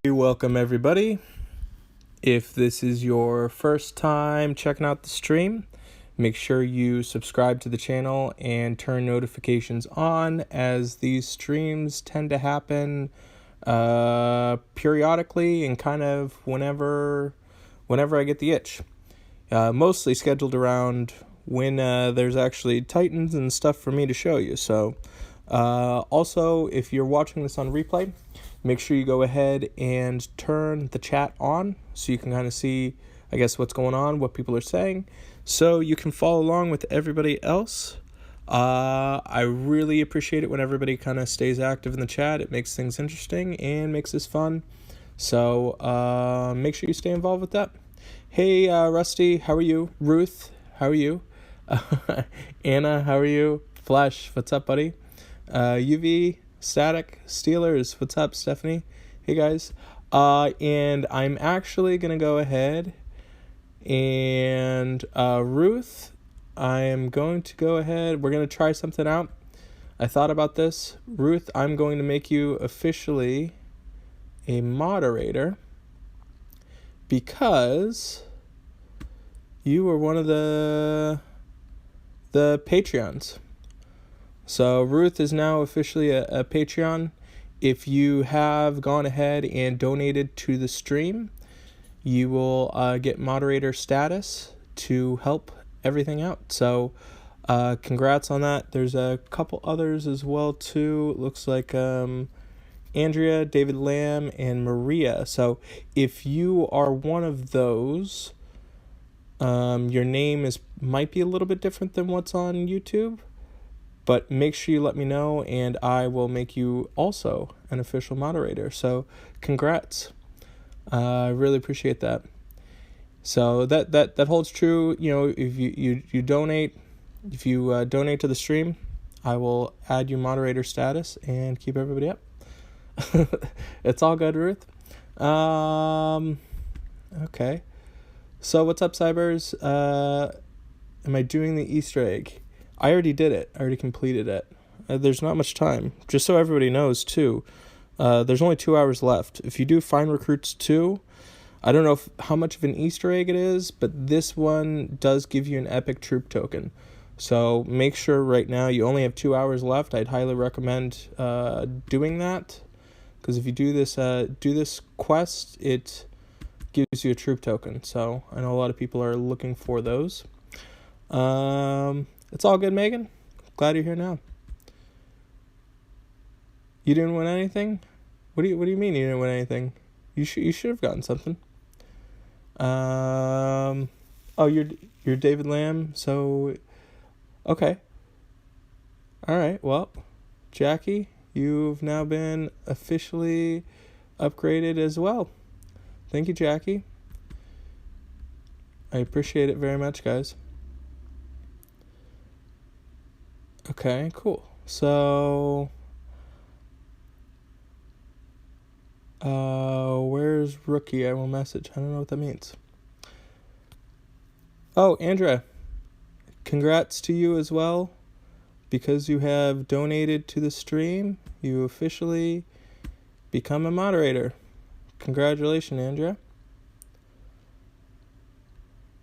Welcome everybody. If this is your first time checking out the stream, make sure you subscribe to the channel and turn notifications on, as these streams tend to happen periodically and kind of whenever I get the itch. Mostly scheduled around when there's actually Titans and stuff for me to show you. So also, if you're watching this on replay, make sure you go ahead and turn the chat on so you can kind of see, I guess, what's going on, what people are saying, so you can follow along with everybody else. I really appreciate it when everybody kind of stays active in the chat. It makes things interesting and makes this fun. So make sure you stay involved with that. Hey, Rusty, how are you? Ruth, how are you? Anna, how are you? Flesh, what's up, buddy? UV, Static, Steelers, what's up, Stephanie? Hey, guys. And I'm actually going to go ahead and, Ruth, I am going to go ahead. We're going to try something out. I thought about this. Ruth, I'm going to make you officially a moderator because you were one of the Patreons. So Ruth is now officially a Patreon. If you have gone ahead and donated to the stream, you will get moderator status to help everything out. So congrats on that. There's a couple others as well too. It looks like Andrea, David Lamb, and Maria. So if you are one of those, your name might be a little bit different than what's on YouTube. But make sure you let me know, and I will make you also an official moderator. So congrats. I really appreciate that. So that holds true. You know, if you donate, if you donate to the stream, I will add you moderator status and keep everybody up. It's all good, Ruth. Okay. So what's up, Cybers? Am I doing the Easter egg? I already did it. I already completed it. There's not much time. Just so everybody knows, too, there's only 2 hours left. If you do Find Recruits 2, I don't know how much of an Easter egg it is, but this one does give you an epic troop token. So make sure right now you only have 2 hours left. I'd highly recommend doing that, because if you do this quest, it gives you a troop token. So I know a lot of people are looking for those. It's all good, Megan. Glad you're here now. You didn't win anything? What do you mean you didn't win anything? You should have gotten something. Oh, you're David Lamb. So, okay. All right. Well, Jackie, you've now been officially upgraded as well. Thank you, Jackie. I appreciate it very much, guys. Okay, cool. So, where's Rookie? I will message. I don't know what that means. Oh, Andrea, congrats to you as well. Because you have donated to the stream, you officially become a moderator. Congratulations, Andrea.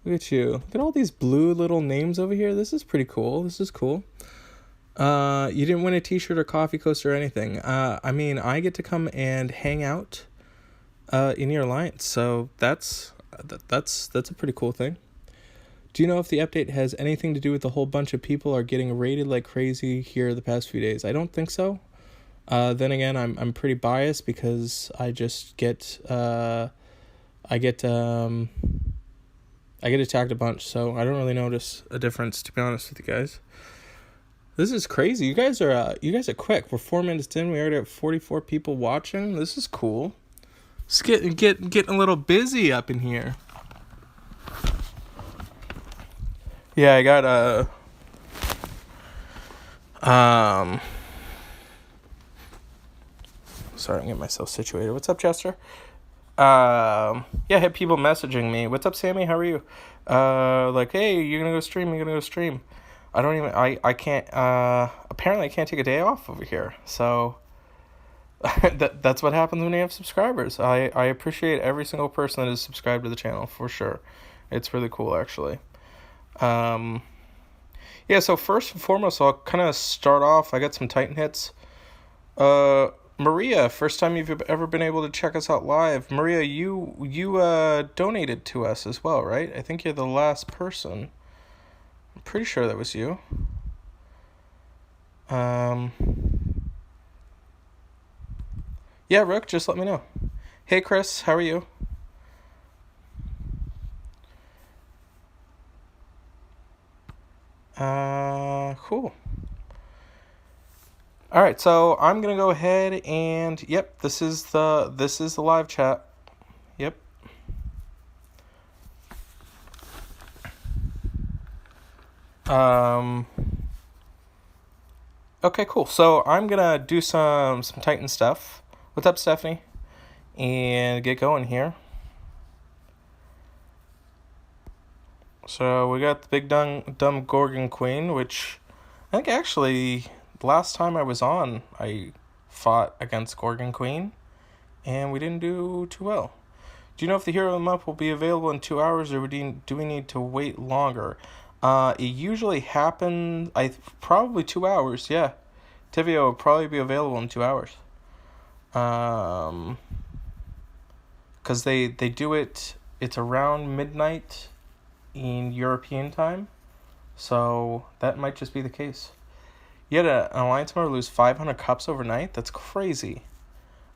Look at you. Look at all these blue little names over here. This is pretty cool. This is cool. You didn't win a t-shirt or coffee coaster or anything. I mean, I get to come and hang out in your alliance, so that's a pretty cool thing. Do you know if the update has anything to do with the whole bunch of people are getting raided like crazy here the past few days? I don't think so. Then again, I'm pretty biased because I just get attacked a bunch, so I don't really notice a difference, to be honest with you guys. This is crazy. You guys are quick. We're 4 minutes in. We already have 44 people watching. This is cool. It's getting a little busy up in here. Yeah, I got sorry, I'm getting myself situated. What's up, Chester? Yeah, I had people messaging me. What's up, Sammy? How are you? Like, hey, you're gonna go stream. I can't, apparently I can't take a day off over here, so That's what happens when you have subscribers. I appreciate every single person that is subscribed to the channel for sure. It's really cool actually. Um, yeah, so first and foremost, I'll kind of start off. I got some Titan hits. Uh, Maria, first time you've ever been able to check us out live. Maria, you donated to us as well, right? I think you're the last person. I'm pretty sure that was you. Um, yeah, Rook, just let me know. Hey, Chris, how are you? Cool. All right, so I'm gonna go ahead and yep, this is the live chat. Yep. Um. Okay, cool. So I'm gonna do some Titan stuff. What's up, Stephanie? And get going here. So we got the big dumb Gorgon Queen, which I think actually last time I was on, I fought against Gorgon Queen, and we didn't do too well. Do you know if the Hero of the Month will be available in 2 hours, or do we need to wait longer? It usually happens. Probably 2 hours. Yeah, Tivio will probably be available in 2 hours. Because they do it. It's around midnight in European time, so that might just be the case. You had an alliance member lose 500 cups overnight? That's crazy.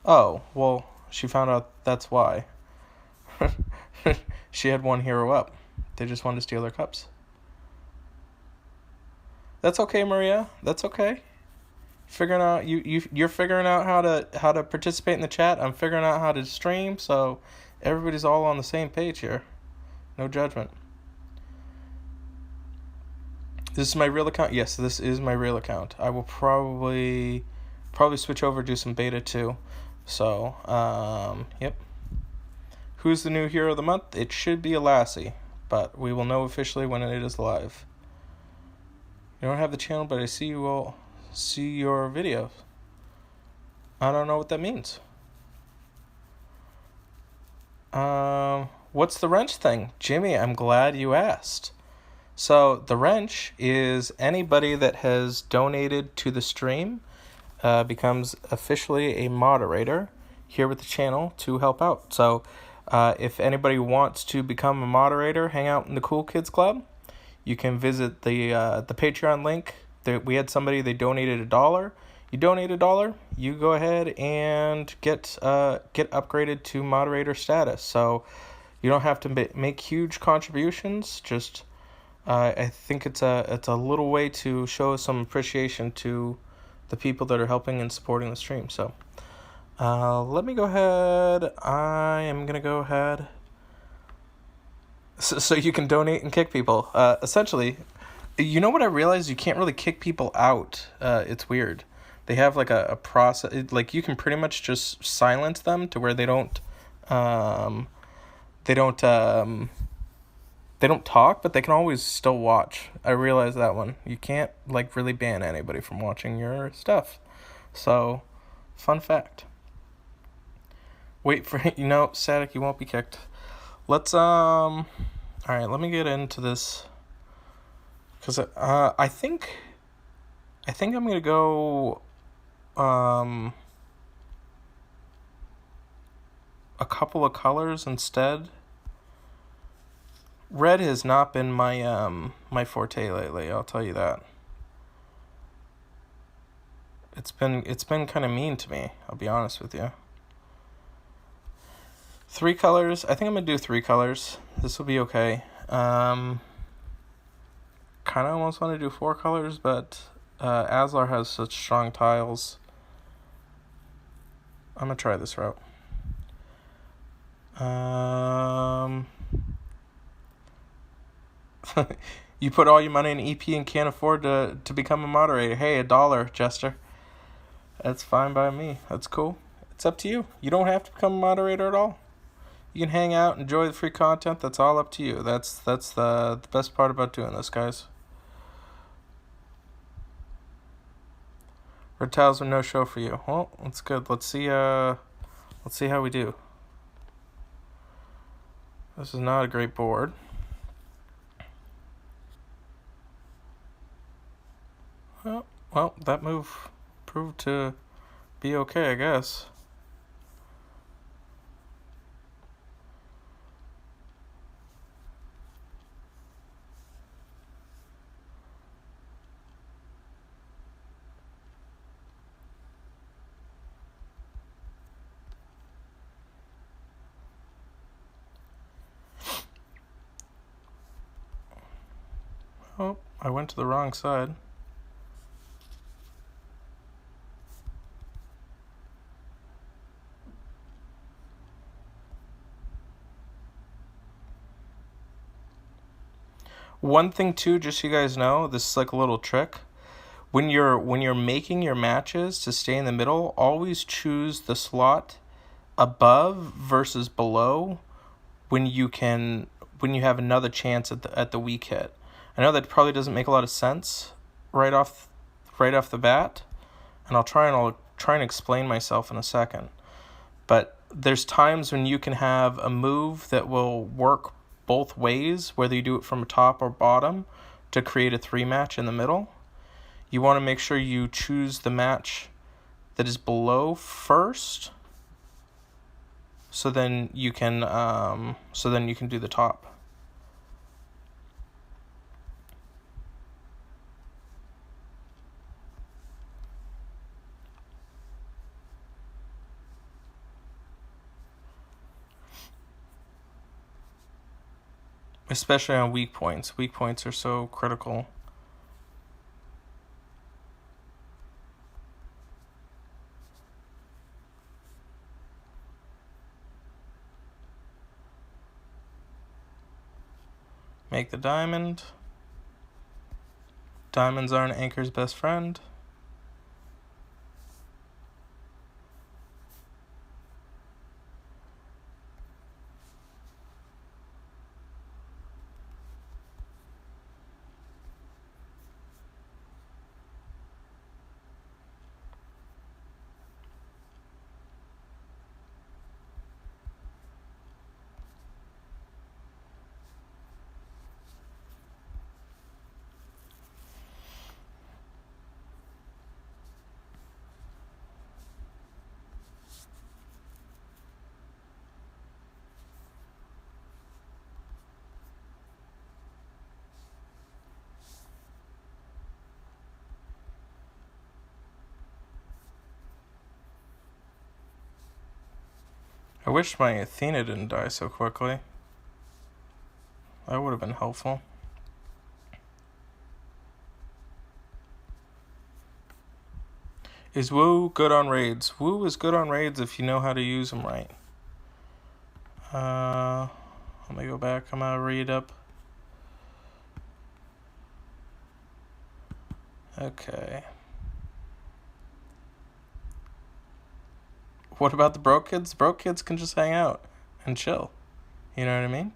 Oh, well, she found out that's why. She had one hero up. They just wanted to steal their cups. That's okay, Maria. That's okay. Figuring out you're figuring out how to participate in the chat. I'm figuring out how to stream, so everybody's all on the same page here. No judgment. This is my real account. Yes, this is my real account. I will probably switch over, do some beta too. So, yep. Who's the new Hero of the Month? It should be a lassie, but we will know officially when it is live. You don't have the channel, but I see you all see your videos. I don't know what that means. What's the wrench thing? Jimmy, I'm glad you asked. So the wrench is anybody that has donated to the stream becomes officially a moderator here with the channel to help out. So if anybody wants to become a moderator, hang out in the Cool Kids Club, you can visit the Patreon link. We had somebody, they donated $1. You donate $1, you go ahead and get upgraded to moderator status. So you don't have to make huge contributions. Just I think it's a little way to show some appreciation to the people that are helping and supporting the stream. So let me go ahead. I am gonna go ahead. So you can donate and kick people. Essentially, you know what I realized? You can't really kick people out. It's weird. They have like a process. Like you can pretty much just silence them to where they don't they don't talk, but they can always still watch. I realized that one. You can't like really ban anybody from watching your stuff. So, fun fact. Wait for Static, you won't be kicked. Let's all right, let me get into this cuz I think I'm going to go a couple of colors instead. Red has not been my forte lately, I'll tell you that. It's been kind of mean to me, I'll be honest with you. 3 colors. I think I'm going to do 3 colors. This will be okay. Kind of almost want to do 4 colors, but Aslar has such strong tiles. I'm going to try this route. You put all your money in EP and can't afford to become a moderator. Hey, $1, Jester. That's fine by me. That's cool. It's up to you. You don't have to become a moderator at all. You can hang out, enjoy the free content. That's all up to you. That's the best part about doing this, guys. Red tiles are no show for you. Well, that's good. Let's see how we do. This is not a great board. Well, that move proved to be okay, I guess. Oh, I went to the wrong side. One thing too, just so you guys know, this is like a little trick. When you're making your matches to stay in the middle, always choose the slot above versus below when you have another chance at the weak hit. I know that probably doesn't make a lot of sense right off the bat, and I'll try and explain myself in a second. But there's times when you can have a move that will work both ways, whether you do it from top or bottom, to create a 3-match in the middle. You want to make sure you choose the match that is below first, so then you can do the top. Especially on weak points. Weak points are so critical. Make the diamond. Diamonds aren't Anchor's best friend. I wish my Athena didn't die so quickly. That would have been helpful. Is Wu good on raids? Wu is good on raids if you know how to use them right. Let me go back. I'm gonna read up. Okay. What about the broke kids? Broke kids can just hang out and chill. You know what I mean?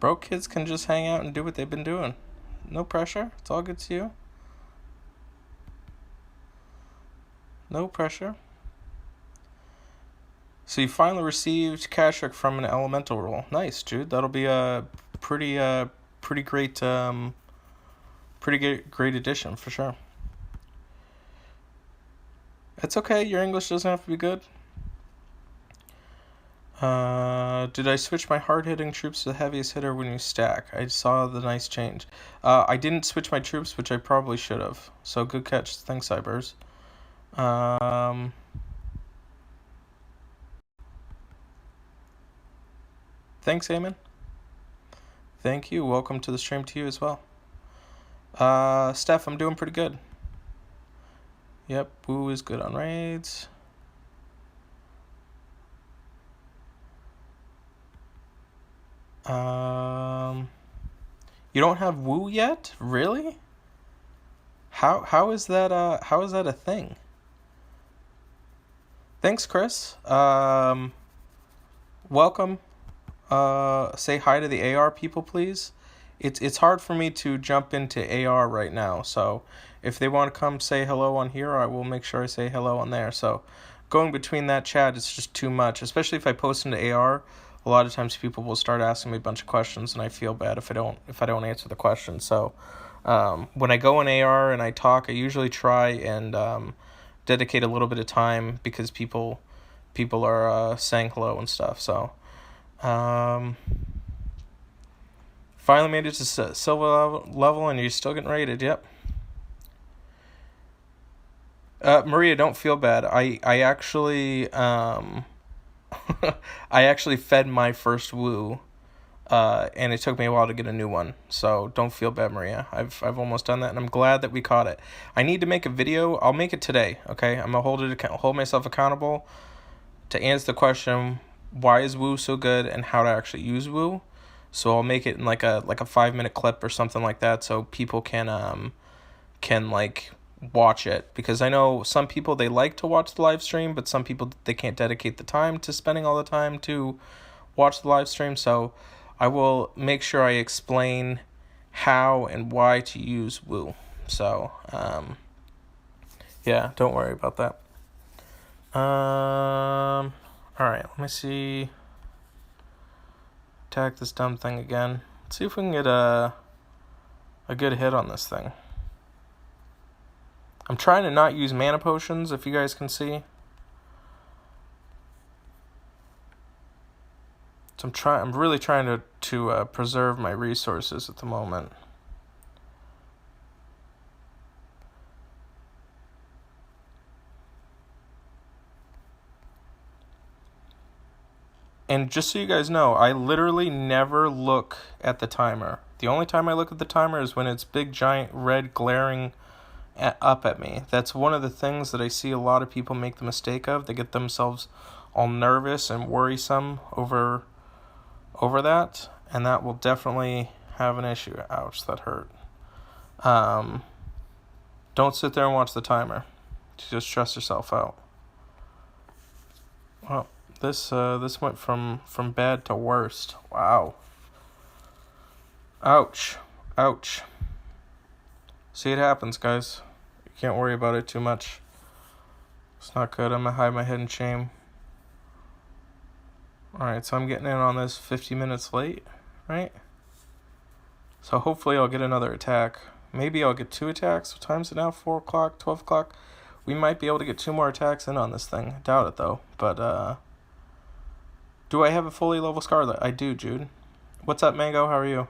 Broke kids can just hang out and do what they've been doing. No pressure. It's all good to you. No pressure. So you finally received Kashrik from an elemental role. Nice, Jude. That'll be a pretty great great addition for sure. It's okay. Your English doesn't have to be good. Did I switch my hard-hitting troops to the heaviest hitter when you stack? I saw the nice change. I didn't switch my troops, which I probably should have. So good catch. Thanks, Cybers. Thanks, Eamon. Thank you. Welcome to the stream to you as well. Steph, I'm doing pretty good. Yep, Wu is good on raids. You don't have Wu yet? Really? How is that a thing? Thanks, Chris. Welcome. Say hi to the AR people, please. it's hard for me to jump into AR right now. So if they want to come say hello on here, I will make sure I say hello on there. So going between that chat is just too much, especially if I post into AR. A lot of times people will start asking me a bunch of questions, and I feel bad if I don't answer the question. So when I go in AR and I talk, I usually try and dedicate a little bit of time because people are saying hello and stuff. So finally made it to silver level, and you're still getting rated. Yep. Maria, don't feel bad. I actually I actually fed my first woo, and it took me a while to get a new one. So don't feel bad, Maria. I've almost done that, and I'm glad that we caught it. I need to make a video. I'll make it today. Okay, I'm gonna hold myself accountable to answer the question, why is woo so good, and how to actually use woo. So I'll make it in like a 5-minute clip or something like that, so people can like watch it, because I know some people, they like to watch the live stream, but some people, they can't dedicate the time to spending all the time to watch the live stream. So I will make sure I explain how and why to use woo. So yeah, don't worry about that. All right, let me see. Attack this dumb thing again. Let's see if we can get a good hit on this thing. I'm trying to not use mana potions, if you guys can see. So I'm really trying to preserve my resources at the moment. And just so you guys know, I literally never look at the timer. The only time I look at the timer is when it's big, giant, red, glaring up at me. That's one of the things that I see a lot of people make the mistake of. They get themselves all nervous and worrisome over that, and that will definitely have an issue. Ouch, that hurt. Don't sit there and watch the timer. Just stress yourself out. Well, this went from bad to worst. Wow. Ouch. See, it happens, guys. You can't worry about it too much. It's not good. I'm gonna hide my head in shame. Alright, so I'm getting in on this 50 minutes late, right? So hopefully I'll get another attack. Maybe I'll get 2 attacks. What time is it now? 4 o'clock, 12 o'clock? We might be able to get 2 more attacks in on this thing. Doubt it, though. But, do I have a fully level Scarlet? I do, Jude. What's up, Mango? How are you?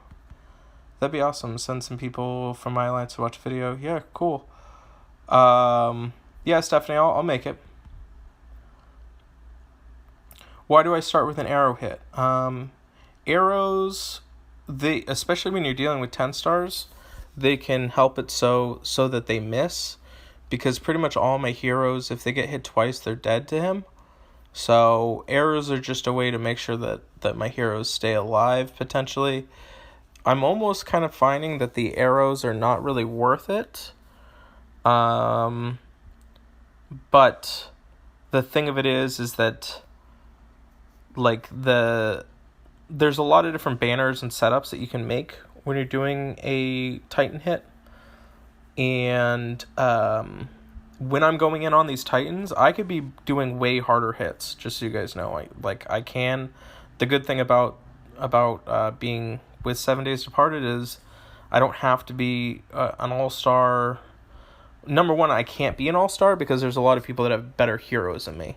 That'd be awesome. Send some people from my alliance to watch a video. Yeah, cool. Yeah, Stephanie, I'll make it. Why do I start with an arrow hit? Arrows, especially when you're dealing with 10 stars, they can help it so that they miss, because pretty much all my heroes, if they get hit twice, they're dead to him. So arrows are just a way to make sure that my heroes stay alive, potentially. I'm almost kind of finding that the arrows are not really worth it. But the thing of it is that, like, there's a lot of different banners and setups that you can make when you're doing a Titan hit. And when I'm going in on these Titans, I could be doing way harder hits, just so you guys know. I can. The good thing about being with 7 Days Departed is I don't have to be an all-star. Number one, I can't be an all-star because there's a lot of people that have better heroes than me.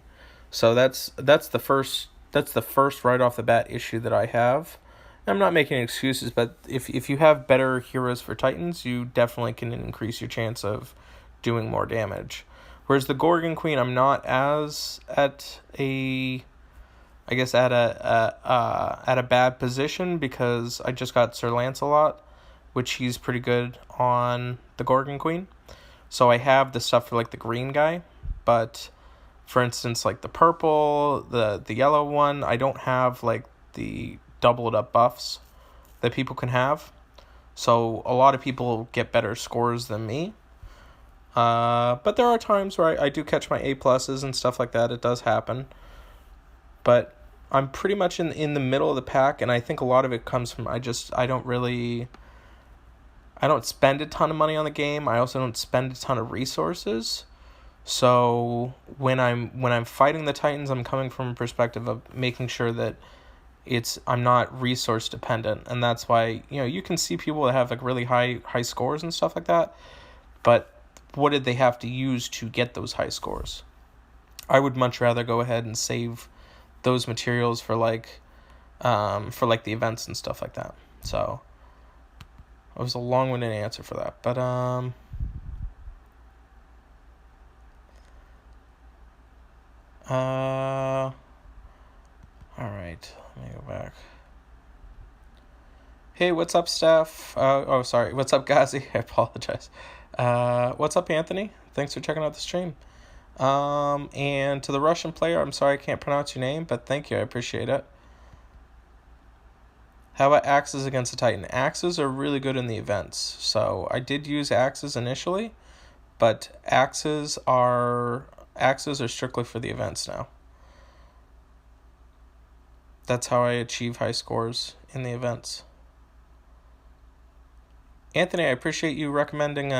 So that's the first right off the bat issue that I have. I'm not making excuses, but if you have better heroes for Titans, you definitely can increase your chance of doing more damage. Whereas the Gorgon Queen, I'm not as at a bad position because I just got Sir Lancelot, which he's pretty good on the Gorgon Queen. So I have the stuff for like the green guy, but for instance, like the purple, the yellow one, I don't have like the doubled up buffs that people can have. So a lot of people get better scores than me. But there are times where I do catch my A pluses and stuff like that. It does happen. But I'm pretty much in the middle of the pack, and I think a lot of it comes from I don't really I don't spend a ton of money on the game. I also don't spend a ton of resources. So when I'm fighting the Titans, I'm coming from a perspective of making sure that I'm not resource dependent, and that's why you can see people that have like really high scores and stuff like that. But what did they have to use to get those high scores? I would much rather go ahead and save those materials for like the events and stuff like that. So it was a long-winded answer for that, but all right, let me go back. Hey, what's up, Steph? Sorry. What's up, Ghazi? I apologize. What's up, Anthony? Thanks for checking out the stream. And to the Russian player, I'm sorry I can't pronounce your name, but thank you. I appreciate it. How about axes against the Titan? Axes are really good in the events. So I did use axes initially, but axes are strictly for the events now. That's how I achieve high scores in the events. Anthony, I appreciate you recommending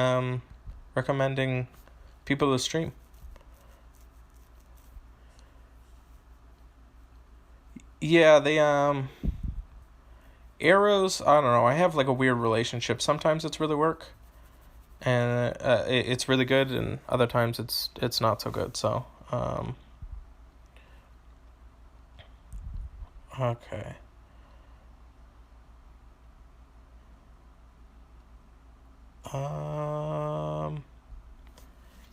people to stream. Yeah, they arrows, I don't know. I have like a weird relationship. Sometimes it's really work, and it's really good, and other times it's not so good. So okay.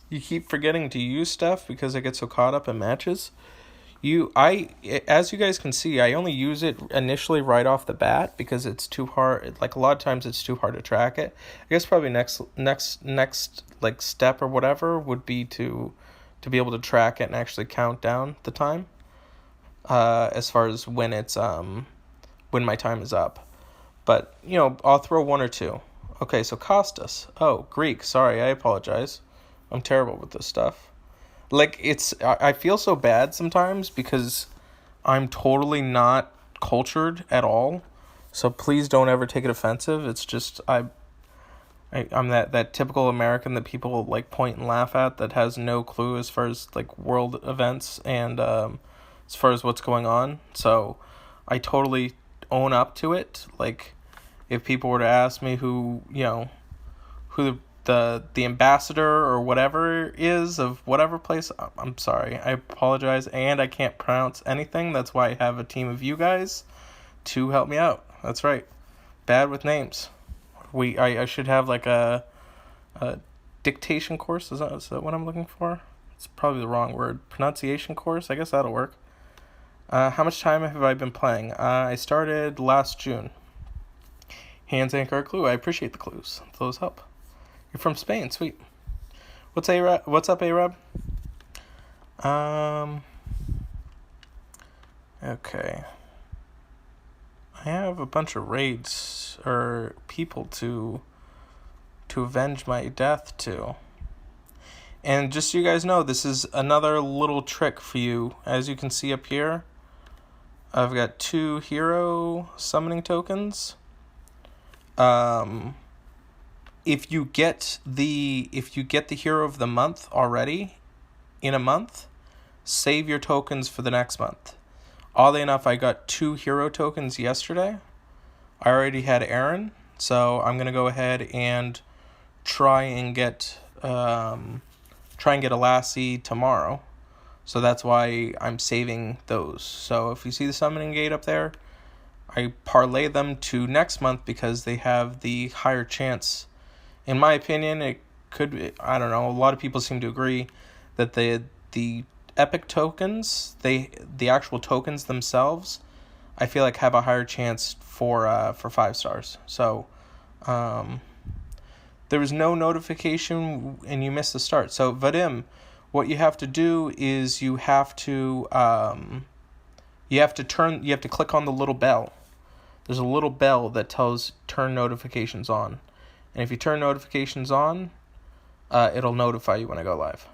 You keep forgetting to use stuff because I get so caught up in matches. As you guys can see, I only use it initially right off the bat because it's too hard. Like a lot of times, it's too hard to track it. I guess probably next like step or whatever would be to be able to track it and actually count down the time. As far as when when my time is up, but I'll throw one or two. Okay, so Costas. Oh, Greek. Sorry, I apologize. I'm terrible with this stuff. Like, I feel so bad sometimes because I'm totally not cultured at all. So please don't ever take it offensive. It's just, I'm that typical American that people like point and laugh at that has no clue as far as like world events and as far as what's going on. So I totally own up to it. Like, if people were to ask me who the ambassador or whatever is of whatever place, I'm sorry. I apologize, and I can't pronounce anything. That's why I have a team of you guys to help me out. That's right. Bad with names. I should have like a dictation course. Is that what I'm looking for? It's probably the wrong word. Pronunciation course. I guess that'll work. How much time have I been playing? I started last June. Hands anchor clue. I appreciate the clues. Those help. You're from Spain. Sweet. What's up, Arab? Okay. I have a bunch of raids or people to avenge my death to. And just so you guys know, this is another little trick for you. As you can see up here, I've got 2 hero summoning tokens. If you get the hero of the month already in a month, save your tokens for the next month. Oddly enough, I got 2 hero tokens yesterday. I already had Aaron, so I'm gonna go ahead and try and get a Lassie tomorrow. So that's why I'm saving those. So if you see the summoning gate up there, I parlay them to next month because they have the higher chance. In my opinion, it could be, I don't know, a lot of people seem to agree that the epic tokens, the actual tokens themselves, I feel like have a higher chance for 5 stars. So there was no notification and you missed the start. So Vadim, what you have to do is you have to click on the little bell. There's a little bell that tells turn notifications on. And if you turn notifications on, it'll notify you when I go live.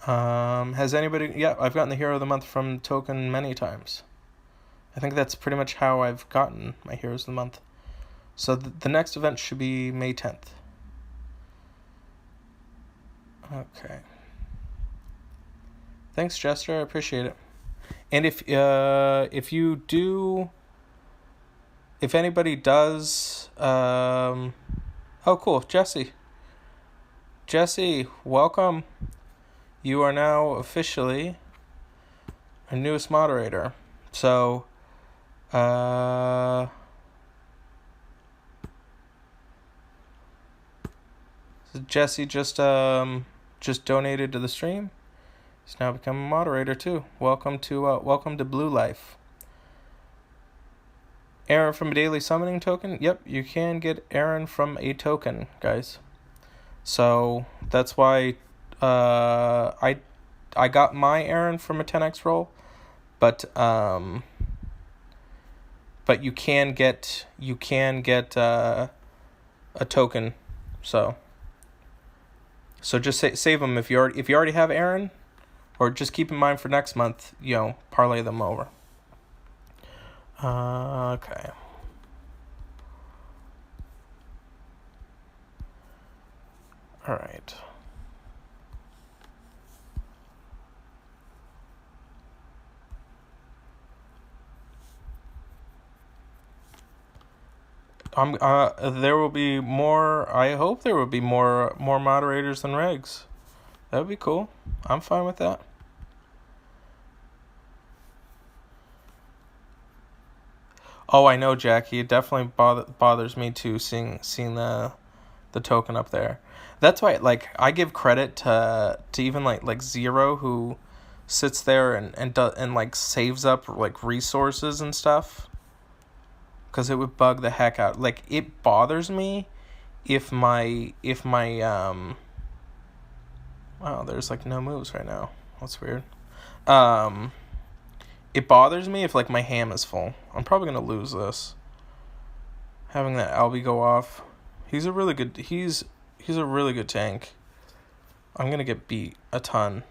Has anybody... Yeah, I've gotten the Hero of the Month from token many times. I think that's pretty much how I've gotten my Heroes of the Month. So the next event should be May 10th. Okay. Thanks, Jester. I appreciate it. And if you do, if anybody does, oh cool, Jesse, welcome. You are now officially our newest moderator. So, Jesse just donated to the stream. He's now become a moderator too. Welcome to Blue Life. Aaron from a daily summoning token. Yep, you can get Aaron from a token, guys. So that's why I got my Aaron from a 10x roll, but you can get a token. So just save them if you already have Aaron, or just keep in mind for next month, parlay them over. Okay. All right. There will be more. I hope there will be more moderators than regs. That would be cool. I'm fine with that. Oh, I know, Jackie. It definitely bothers me too, seeing the token up there. That's why, I give credit to even like Zero, who sits there and saves up resources and stuff, because it would bug the heck out. It bothers me if my wow, there's no moves right now. That's weird. It bothers me if my ham is full. I'm probably gonna lose this. Having that Albie go off. He's a really good tank. I'm gonna get beat a ton.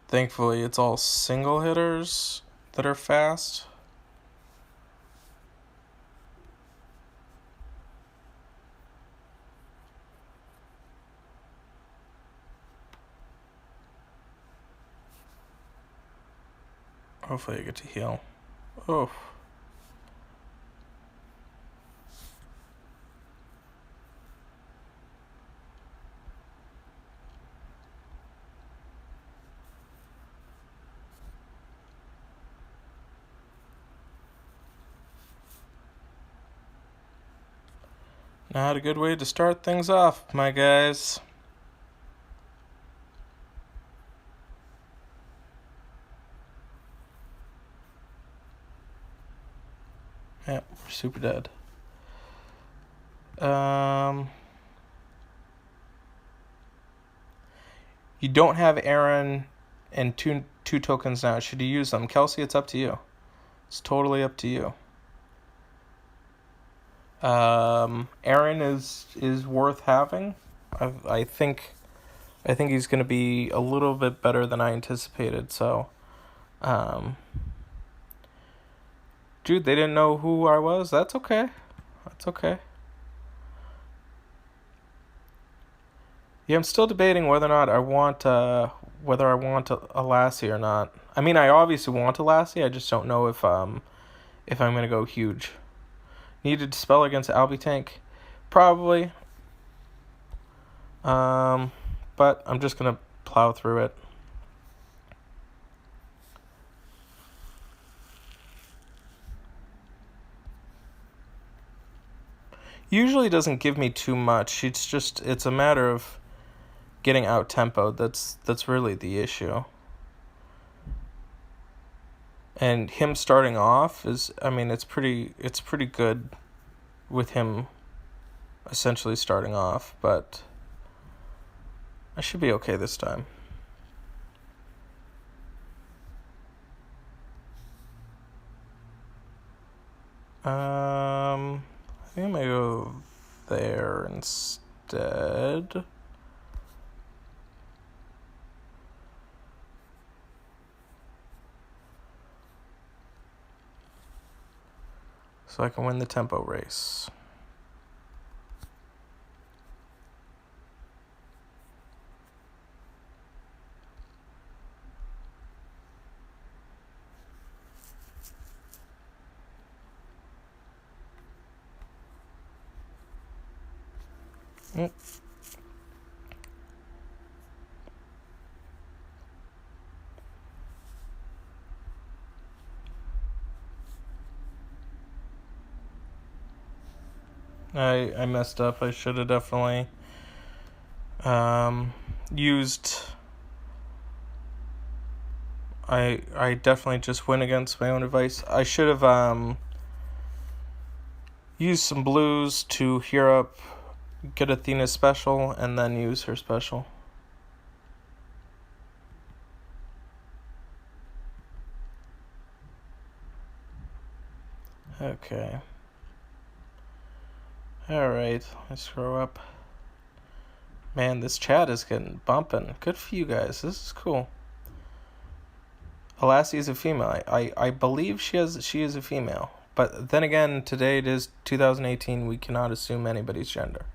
Thankfully, it's all single hitters that are fast. Hopefully I get to heal. Oh. Not a good way to start things off, my guys. Yep, we're super dead. You don't have Aaron and two tokens now. Should you use them? Kelsey, it's up to you. It's totally up to you. Aaron is worth having. I think he's going to be a little bit better than I anticipated. So, dude, they didn't know who I was. That's okay. Yeah, I'm still debating whether or not I want a Lassie or not. I mean, I obviously want a Lassie. I just don't know if I'm gonna go huge. Needed to spell against Albie tank, probably. But I'm just gonna plow through it. Usually doesn't give me too much. It's a matter of getting out tempoed. That's really the issue. And him starting off it's pretty good with him essentially starting off, but I should be okay this time. I think I might go there instead. so I can win the tempo race. I messed up. I should have definitely used. I definitely just went against my own advice. I should have used some blues to hear up, get Athena's special, and then use her special. Okay. Alright, let's scroll up. Man, this chat is getting bumping. Good for you guys. This is cool. Alassi is a female. I believe she is a female. But then again, today it is 2018. We cannot assume anybody's gender.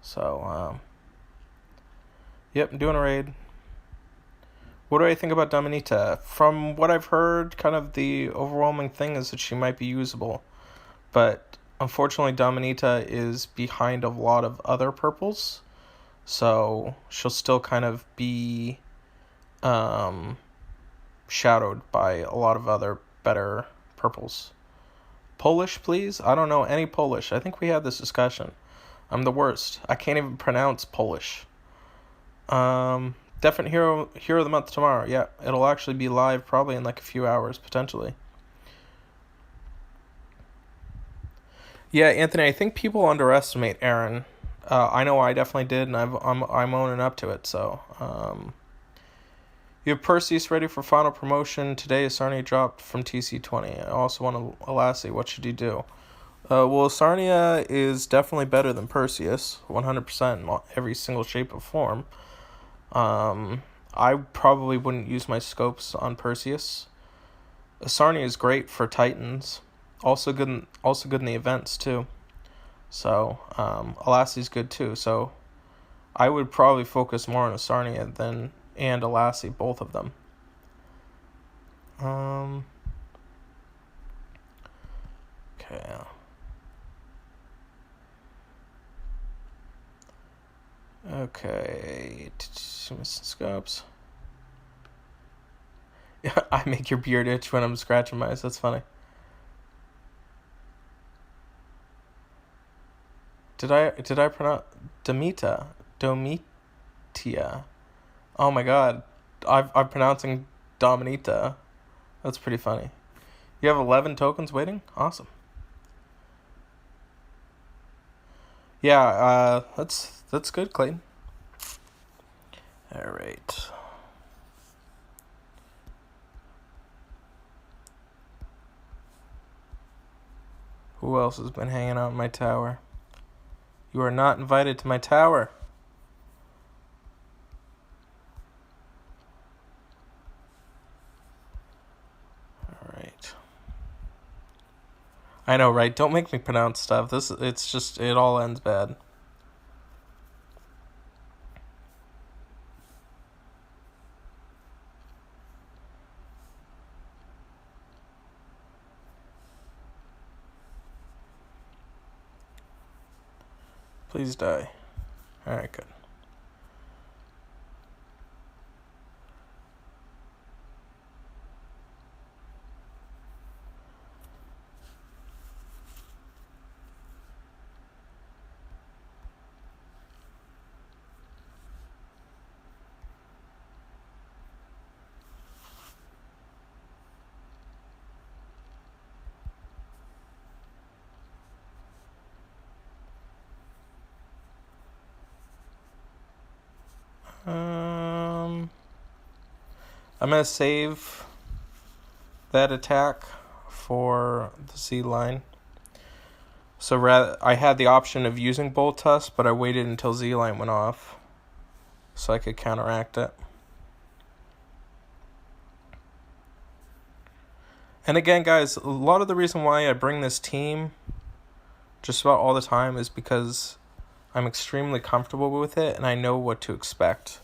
So, yep, I'm doing a raid. What do I think about Dominita? From what I've heard, kind of the overwhelming thing is that she might be usable. But unfortunately, Dominita is behind a lot of other purples. So she'll still kind of be shadowed by a lot of other better purples. Polish, please? I don't know any Polish. I think we had this discussion. I'm the worst. I can't even pronounce Polish. Definite Hero of the Month tomorrow. Yeah, it'll actually be live probably in like a few hours, potentially. Yeah, Anthony, I think people underestimate Aaron. I know I definitely did, and I'm owning up to it. So, you have Perseus ready for final promotion today. Sarnia dropped from TC20. I also want to Alassi. What should you do? Well, Sarnia is definitely better than Perseus, 100% in every single shape of form. I probably wouldn't use my scopes on Perseus. Sarnia is great for Titans. Also good in the events too. So, Alassi's good too. So, I would probably focus more on Asarnia and Alassi, both of them. Okay. Okay. Missing scopes. I make your beard itch when I'm scratching mice. That's funny. Did I pronounce Domitia? Oh my god. I'm pronouncing Dominita. That's pretty funny. You have 11 tokens waiting? Awesome. Yeah, that's good, Clayton. Alright. Who else has been hanging out in my tower? You are not invited to my tower. Alright. I know, right? Don't make me pronounce stuff. It all ends bad. Please die. Alright, good. I'm going to save that attack for the Z line. So I had the option of using Bolt Tusk, but I waited until Z line went off so I could counteract it. And again, guys, a lot of the reason why I bring this team just about all the time is because I'm extremely comfortable with it and I know what to expect.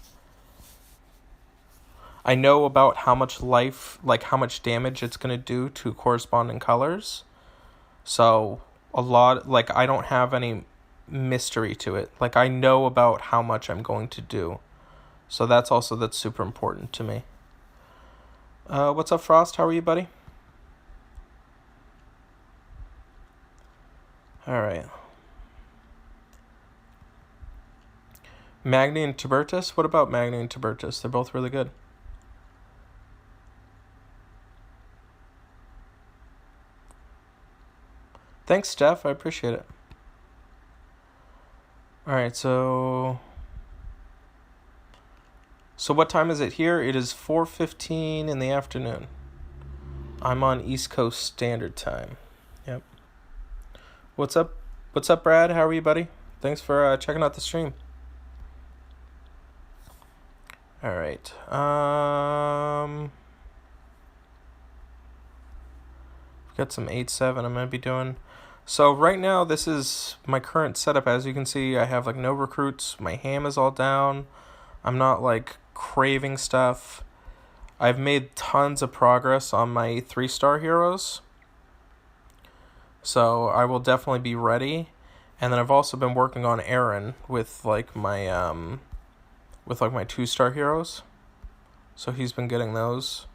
I know about how much how much damage it's going to do to corresponding colors. So, I don't have any mystery to it. Like, I know about how much I'm going to do. So that's super important to me. What's up, Frost? How are you, buddy? Alright. Magni and Tiburtus? What about Magni and Tiburtus? They're both really good. Thanks, Steph. I appreciate it. Alright, so what time is it here? It is 4:15 in the afternoon. I'm on East Coast Standard Time. Yep. What's up, Brad? How are you, buddy? Thanks for checking out the stream. Alright. Got some 8-7 I'm going to be doing. So right now, this is my current setup. As you can see, I have no recruits. My ham is all down. I'm not craving stuff. I've made tons of progress on my 3-star heroes. So I will definitely be ready. And then I've also been working on Aaron with my 2-star heroes. So he's been getting those.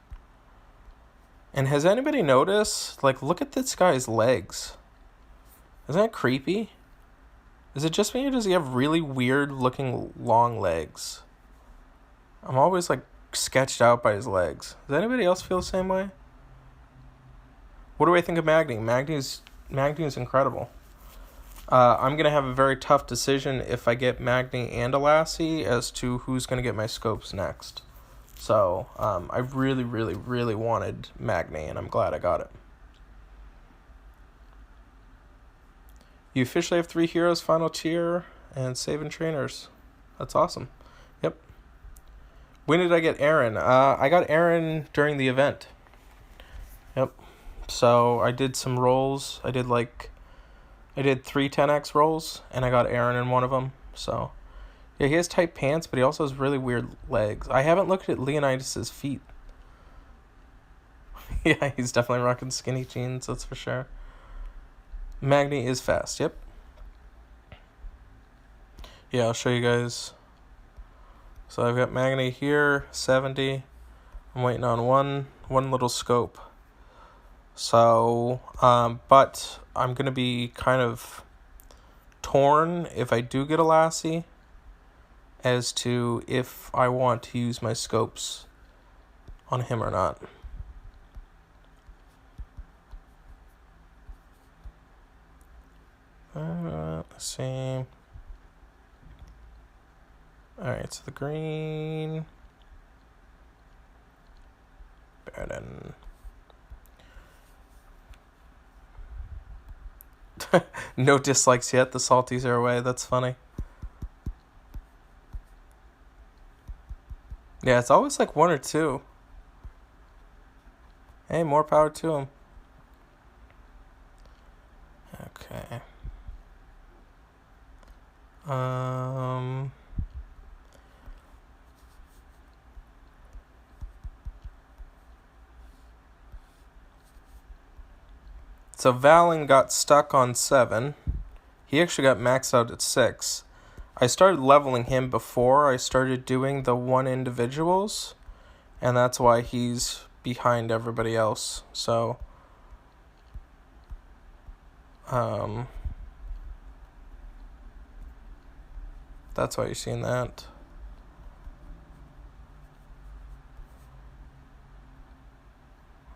And has anybody noticed, look at this guy's legs. Isn't that creepy? Is it just me or does he have really weird looking long legs? I'm always sketched out by his legs. Does anybody else feel the same way? What do I think of Magni? Magni's incredible. I'm going to have a very tough decision if I get Magni and a Lassie as to who's going to get my scopes next. So, I really, really, really wanted Magni, and I'm glad I got it. You officially have 3 heroes, final tier, and saving trainers. That's awesome. Yep. When did I get Aaron? I got Aaron during the event. Yep. So, I did some rolls. I did 3 10x rolls, and I got Aaron in one of them, so... Yeah, he has tight pants, but he also has really weird legs. I haven't looked at Leonidas' feet. Yeah, he's definitely rocking skinny jeans, that's for sure. Magni is fast, yep. Yeah, I'll show you guys. So I've got Magni here, 70. I'm waiting on one little scope. So, but I'm going to be kind of torn if I do get a Lassie as to if I want to use my scopes on him or not. Let's see. Alright, so the green. Baron. No dislikes yet. The salties are away. That's funny. Yeah, it's always 1 or 2. Hey, more power to him. Okay. So Valen got stuck on 7. He actually got maxed out at 6. I started leveling him before I started doing the 1 individuals, and that's why he's behind everybody else. So, that's why you're seeing that.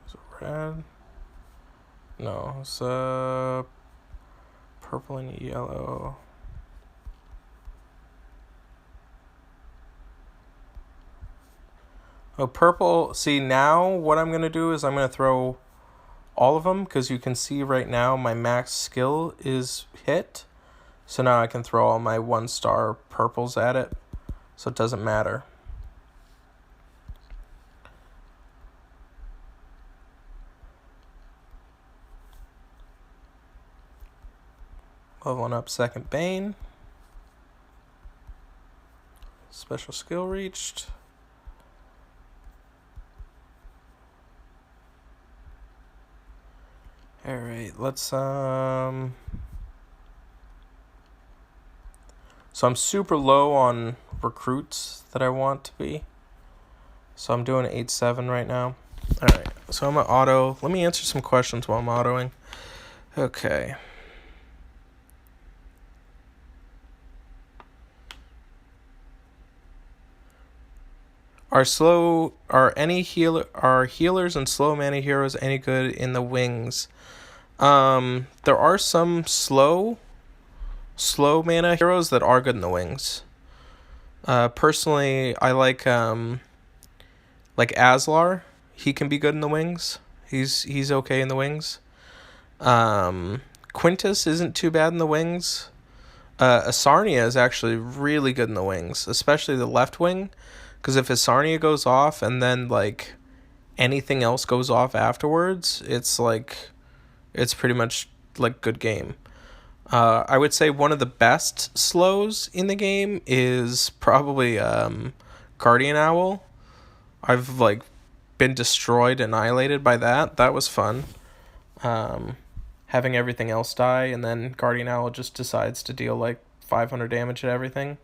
Is it red? No, it's purple and yellow. Oh, purple. See, now what I'm going to do is I'm going to throw all of them, because you can see right now my max skill is hit. So now I can throw all my 1-star purples at it, so it doesn't matter. Leveling up second Bane. Special skill reached. Alright, let's So I'm super low on recruits that I want to be. So I'm doing 8-7 right now. Alright, so I'm gonna auto. Let me answer some questions while I'm autoing. Okay. Are healers and slow mana heroes any good in the wings? There are some slow mana heroes that are good in the wings. Personally, I like Aslar. He can be good in the wings. He's okay in the wings. Quintus isn't too bad in the wings. Asarnia is actually really good in the wings, especially the left wing. Because if Asarnia goes off and then, like, anything else goes off afterwards, it's pretty much, like, good game. I would say one of the best slows in the game is probably Guardian Owl. I've, like, been destroyed, annihilated by that. That was fun. Having everything else die, and then Guardian Owl just decides to deal, like, 500 damage at everything.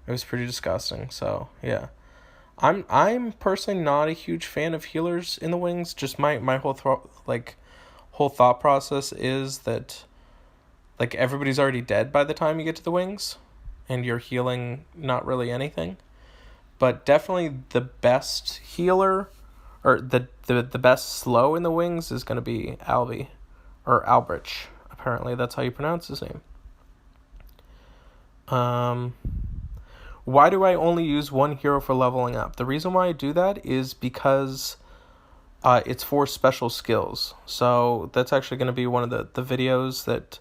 It was pretty disgusting, so, yeah. I'm personally not a huge fan of healers in the wings. Just my whole thought process is that, like, everybody's already dead by the time you get to the wings, and you're healing not really anything. But definitely the best healer, or the best slow in the wings is going to be Albi, or Albrich. Apparently that's how you pronounce his name. Why do I only use one hero for leveling up? The reason why I do that is because it's for special skills. So that's actually going to be one of the videos that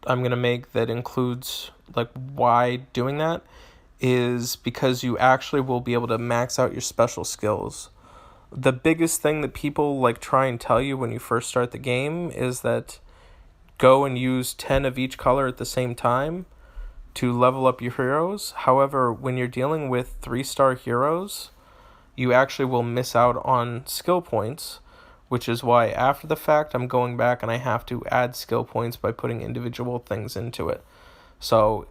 I'm going to make that includes, like, why doing that is because you actually will be able to max out your special skills. The biggest thing that people, like, try and tell you when you first start the game is that go and use 10 of each color at the same time to level up your heroes. However, when you're dealing with 3-star heroes, you actually will miss out on skill points, which is why after the fact I'm going back and I have to add skill points by putting individual things into it. So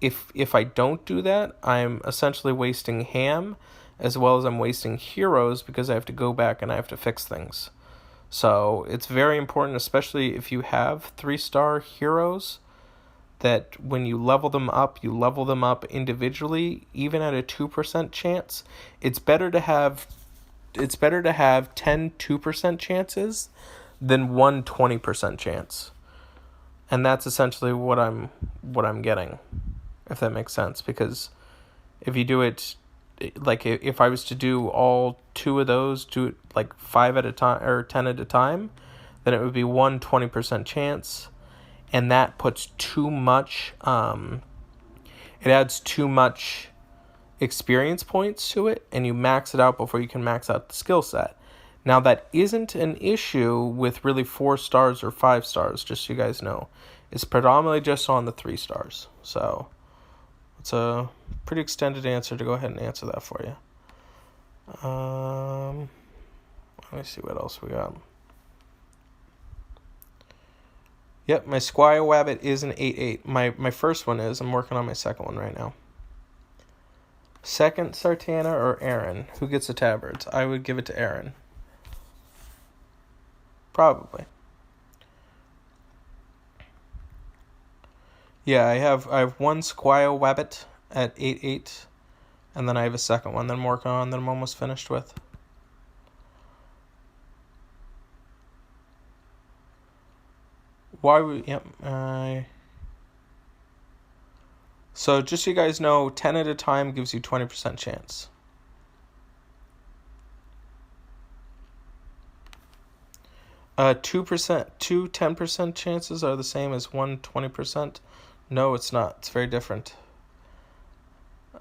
if I don't do that, I'm essentially wasting ham as well as I'm wasting heroes because I have to go back and I have to fix things. So it's very important, especially if you have 3-star heroes, that when you level them up individually, even at a 2% chance. It's better to have 10 2% chances than 1 20% chance. And that's essentially what I'm getting, if that makes sense. Because if you do it, like, if I was to do all 2 of those, do it like 5 at a time or 10 at a time, then it would be 1 20% chance. And that puts too much, it adds too much experience points to it, and you max it out before you can max out the skill set. Now, that isn't an issue with really 4 stars or 5 stars, just so you guys know. It's predominantly just on the 3 stars. So, it's a pretty extended answer to go ahead and answer that for you. Let me see what else we got. Yep, my Squire Wabbit is an 8-8. My first one is. I'm working on my second one right now. Second, Sartana or Aaron? Who gets the tabards? I would give it to Aaron. Probably. Yeah, I have one Squire Wabbit at 8-8, and then I have a second one that I'm working on that I'm almost finished with. Why would... Yep, So just so you guys know, 10 at a time gives you 20% chance. Two 10% chances are the same as 1 20%. No, it's not. It's very different.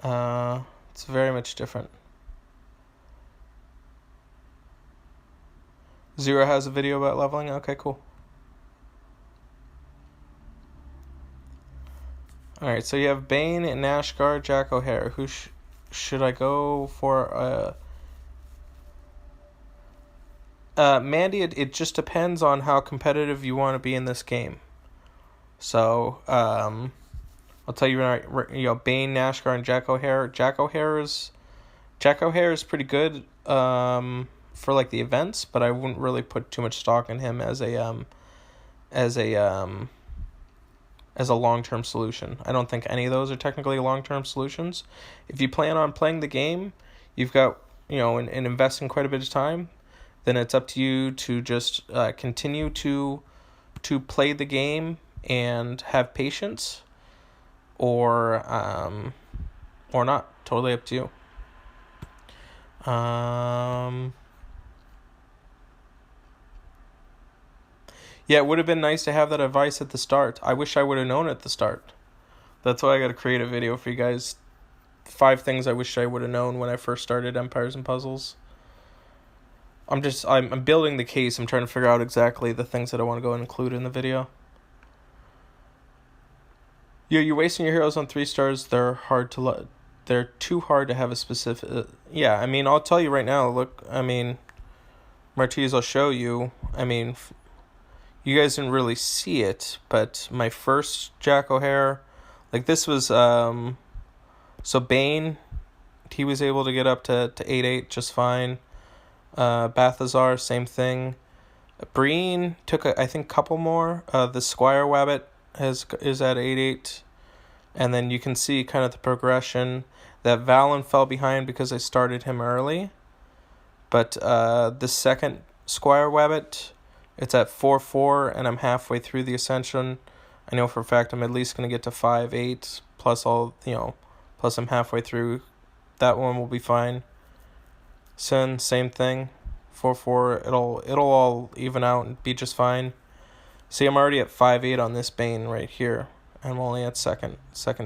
It's very much different. Zero has a video about leveling? Okay, cool. All right, so you have Bane, Nashgar, Jack O'Hare. Who should I go for? Mandy, it just depends on how competitive you want to be in this game. So, I'll tell you right, Bane, Nashgar, and Jack O'Hare. Jack O'Hare is pretty good for like the events, but I wouldn't really put too much stock in him as a long-term solution. I don't think any of those are technically long-term solutions. If you plan on playing the game, you've got, and investing quite a bit of time, then it's up to you to just continue to play the game and have patience, or not. Totally up to you. Yeah, it would have been nice to have that advice at the start. I wish I would have known at the start. That's why I got to create a video for you guys. 5 things I wish I would have known when I first started Empires and Puzzles. I'm building the case. I'm trying to figure out exactly the things that I want to go and include in the video. You're wasting your heroes on 3 stars. They're too hard to have a specific... yeah, I mean, I'll tell you right now. Look, I mean, Martiz, I'll show you. I mean, you guys didn't really see it, but my first Jack O'Hare, like this was... so Bane, he was able to get up to 8-8 just fine. Balthazar, same thing. Breen took I think couple more. The Squire Wabbit is at 8-8, and then you can see kind of the progression. That Valen fell behind because I started him early, but the second Squire Wabbit, it's at 4-4, and I'm halfway through the Ascension. I know for a fact I'm at least going to get to 5-8 plus plus I'm halfway through. That one will be fine. Sin, same thing, 4-4. It'll all even out and be just fine. See, I'm already at 5-8 on this Bane right here. I'm only at second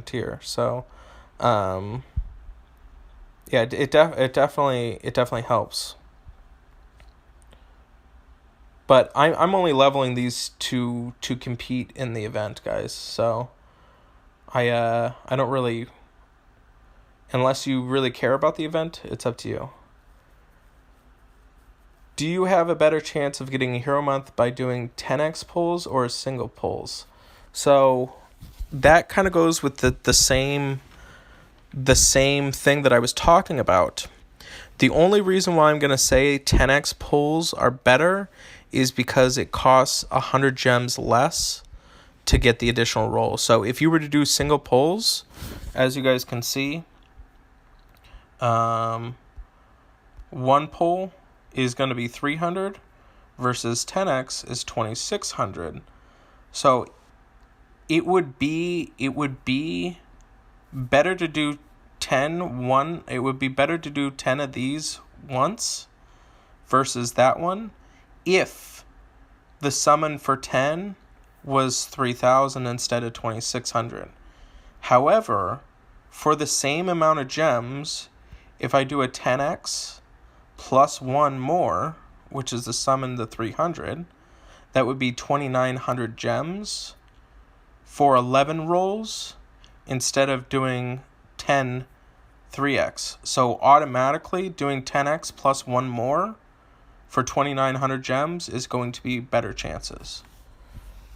tier. So, yeah, it definitely helps. But I'm only leveling these to compete in the event, guys. So, I don't really, unless you really care about the event, it's up to you. Do you have a better chance of getting a Hero Month by doing 10x pulls or single pulls? So that kind of goes with the same thing that I was talking about. The only reason why I'm going to say 10x pulls are better is because it costs 100 gems less to get the additional roll. So if you were to do single pulls, as you guys can see, one pull is going to be 300 versus 10x is 2600. So it would be better to do 10 it would be better to do 10 of these once versus that one if the summon for 10 was 3000 instead of 2600. However, for the same amount of gems, if I do a 10x plus 1 more, which is the summon the 300, that would be 2900 gems for 11 rolls instead of doing 10 3x. So automatically doing 10x plus 1 more for 2900 gems is going to be better chances.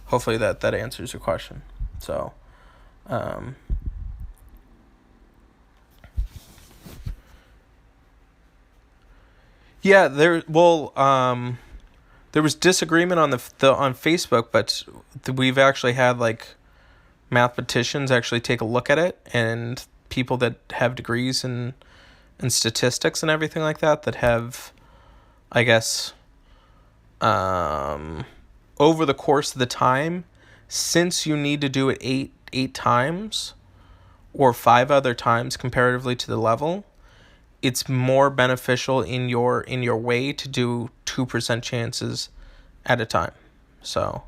Hopefully that answers your question. So yeah, there was disagreement on on Facebook, but we've actually had like mathematicians actually take a look at it, and people that have degrees in statistics and everything like that have, I guess, over the course of the time, since you need to do it eight times or 5 other times comparatively to the level, it's more beneficial in your way to do 2% chances at a time. So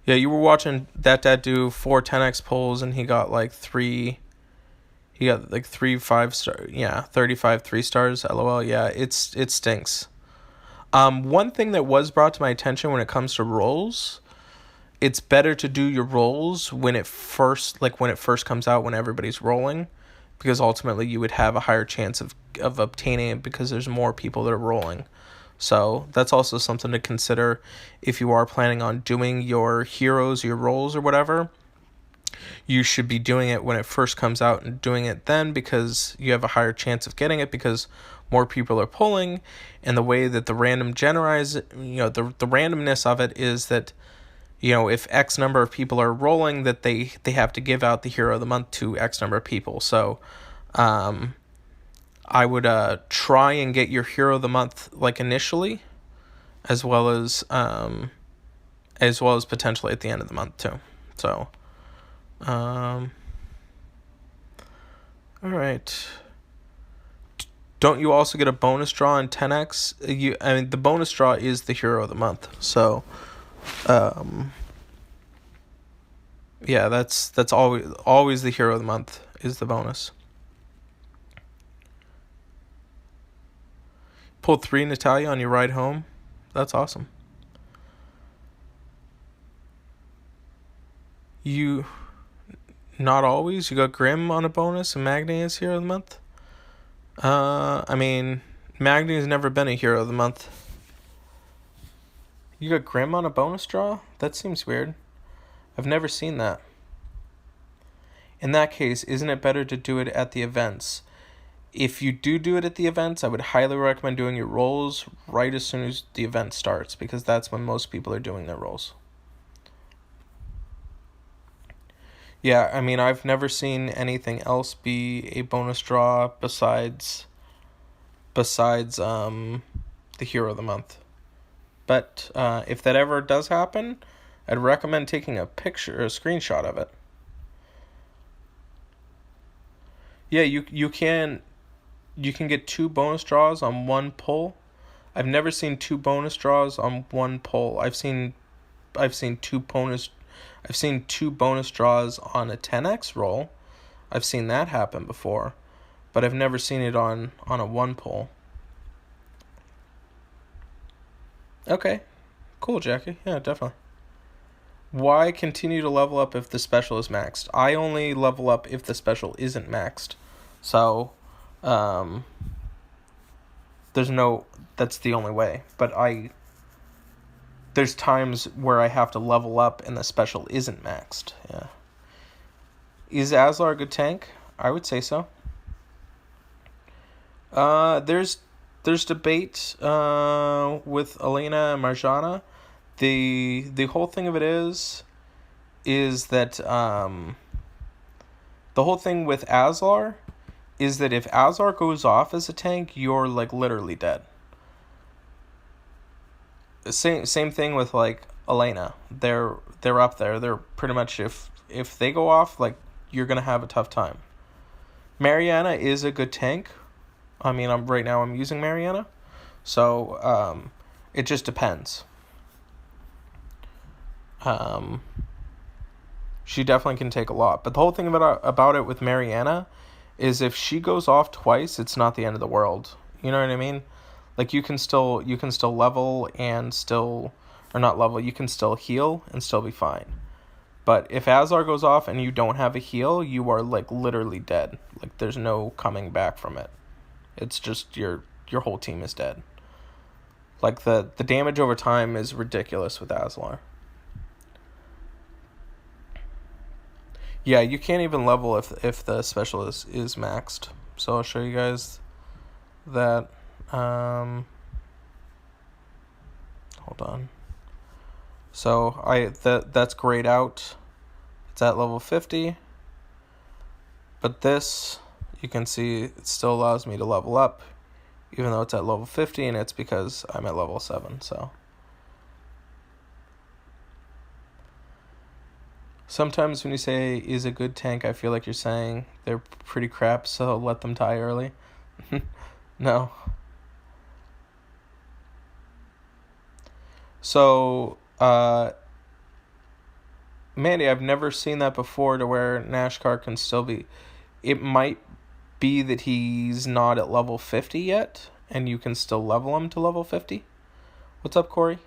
yeah, you were watching that dad do 4 10x pulls, and he got like 3 5-star, 35 3-stars. LOL. Yeah, it stinks. One thing that was brought to my attention when it comes to rolls it's better to do your rolls when it first comes out, when everybody's rolling, because ultimately you would have a higher chance of obtaining it because there's more people that are rolling. So that's also something to consider if you are planning on doing your heroes, your rolls or whatever. You should be doing it when it first comes out and doing it then, because you have a higher chance of getting it because more people are pulling. And the way that the random generize, the randomness of it is that, if X number of people are rolling, that they have to give out the hero of the month to X number of people. So I would try and get your hero of the month like initially, as well as potentially at the end of the month too. So all right. Don't you also get a bonus draw in 10x? The bonus draw is the hero of the month. So yeah, that's always the hero of the month is the bonus. Pull 3 Natalia on your ride home. That's awesome. You not always. You got Grim on a bonus and Magni is hero of the month. Magni has never been a hero of the month. You got Grim on a bonus draw? That seems weird. I've never seen that. In that case, isn't it better to do it at the events? If you do it at the events, I would highly recommend doing your rolls right as soon as the event starts, because that's when most people are doing their rolls. Yeah, I've never seen anything else be a bonus draw besides the hero of the month. But if that ever does happen, I'd recommend taking a screenshot of it. Yeah, you can get 2 bonus draws on one pull. I've never seen 2 bonus draws on one pull. I've seen 2 bonus draws on a 10x roll. I've seen that happen before, but I've never seen it on a 1 pull. Okay, cool, Jackie. Yeah, definitely. Why continue to level up if the special is maxed? I only level up if the special isn't maxed. So, that's the only way. But there's times where I have to level up and the special isn't maxed. Yeah. Is Aslar a good tank? I would say so. There's debate with Elena and Marjana. The whole thing of it is that the whole thing with Aslar is that if Aslar goes off as a tank, you're like literally dead. Same thing with like Elena. They're up there. They're pretty much, if they go off, like, you're gonna have a tough time. Mariana is a good tank. Right now I'm using Mariana, so it just depends. She definitely can take a lot, but the whole thing about it with Mariana is if she goes off twice, it's not the end of the world. You know what I mean? Like, you can still level and still, or not level, you can still heal and still be fine. But if Aslar goes off and you don't have a heal, you are like literally dead. Like, there's no coming back from it. It's just your whole team is dead. Like, the damage over time is ridiculous with Aslar. Yeah, you can't even level if the special is maxed. So I'll show you guys that. Hold on. So that's grayed out. It's at level 50. But this, you can see, it still allows me to level up, even though it's at level 50, and it's because I'm at level 7, so. Sometimes when you say, is a good tank, I feel like you're saying they're pretty crap, so let them die early. No. So, Mandy, I've never seen that before, to where Nashkar can still be. It might be that he's not at level 50 yet, and you can still level him to level 50. What's up, Corey?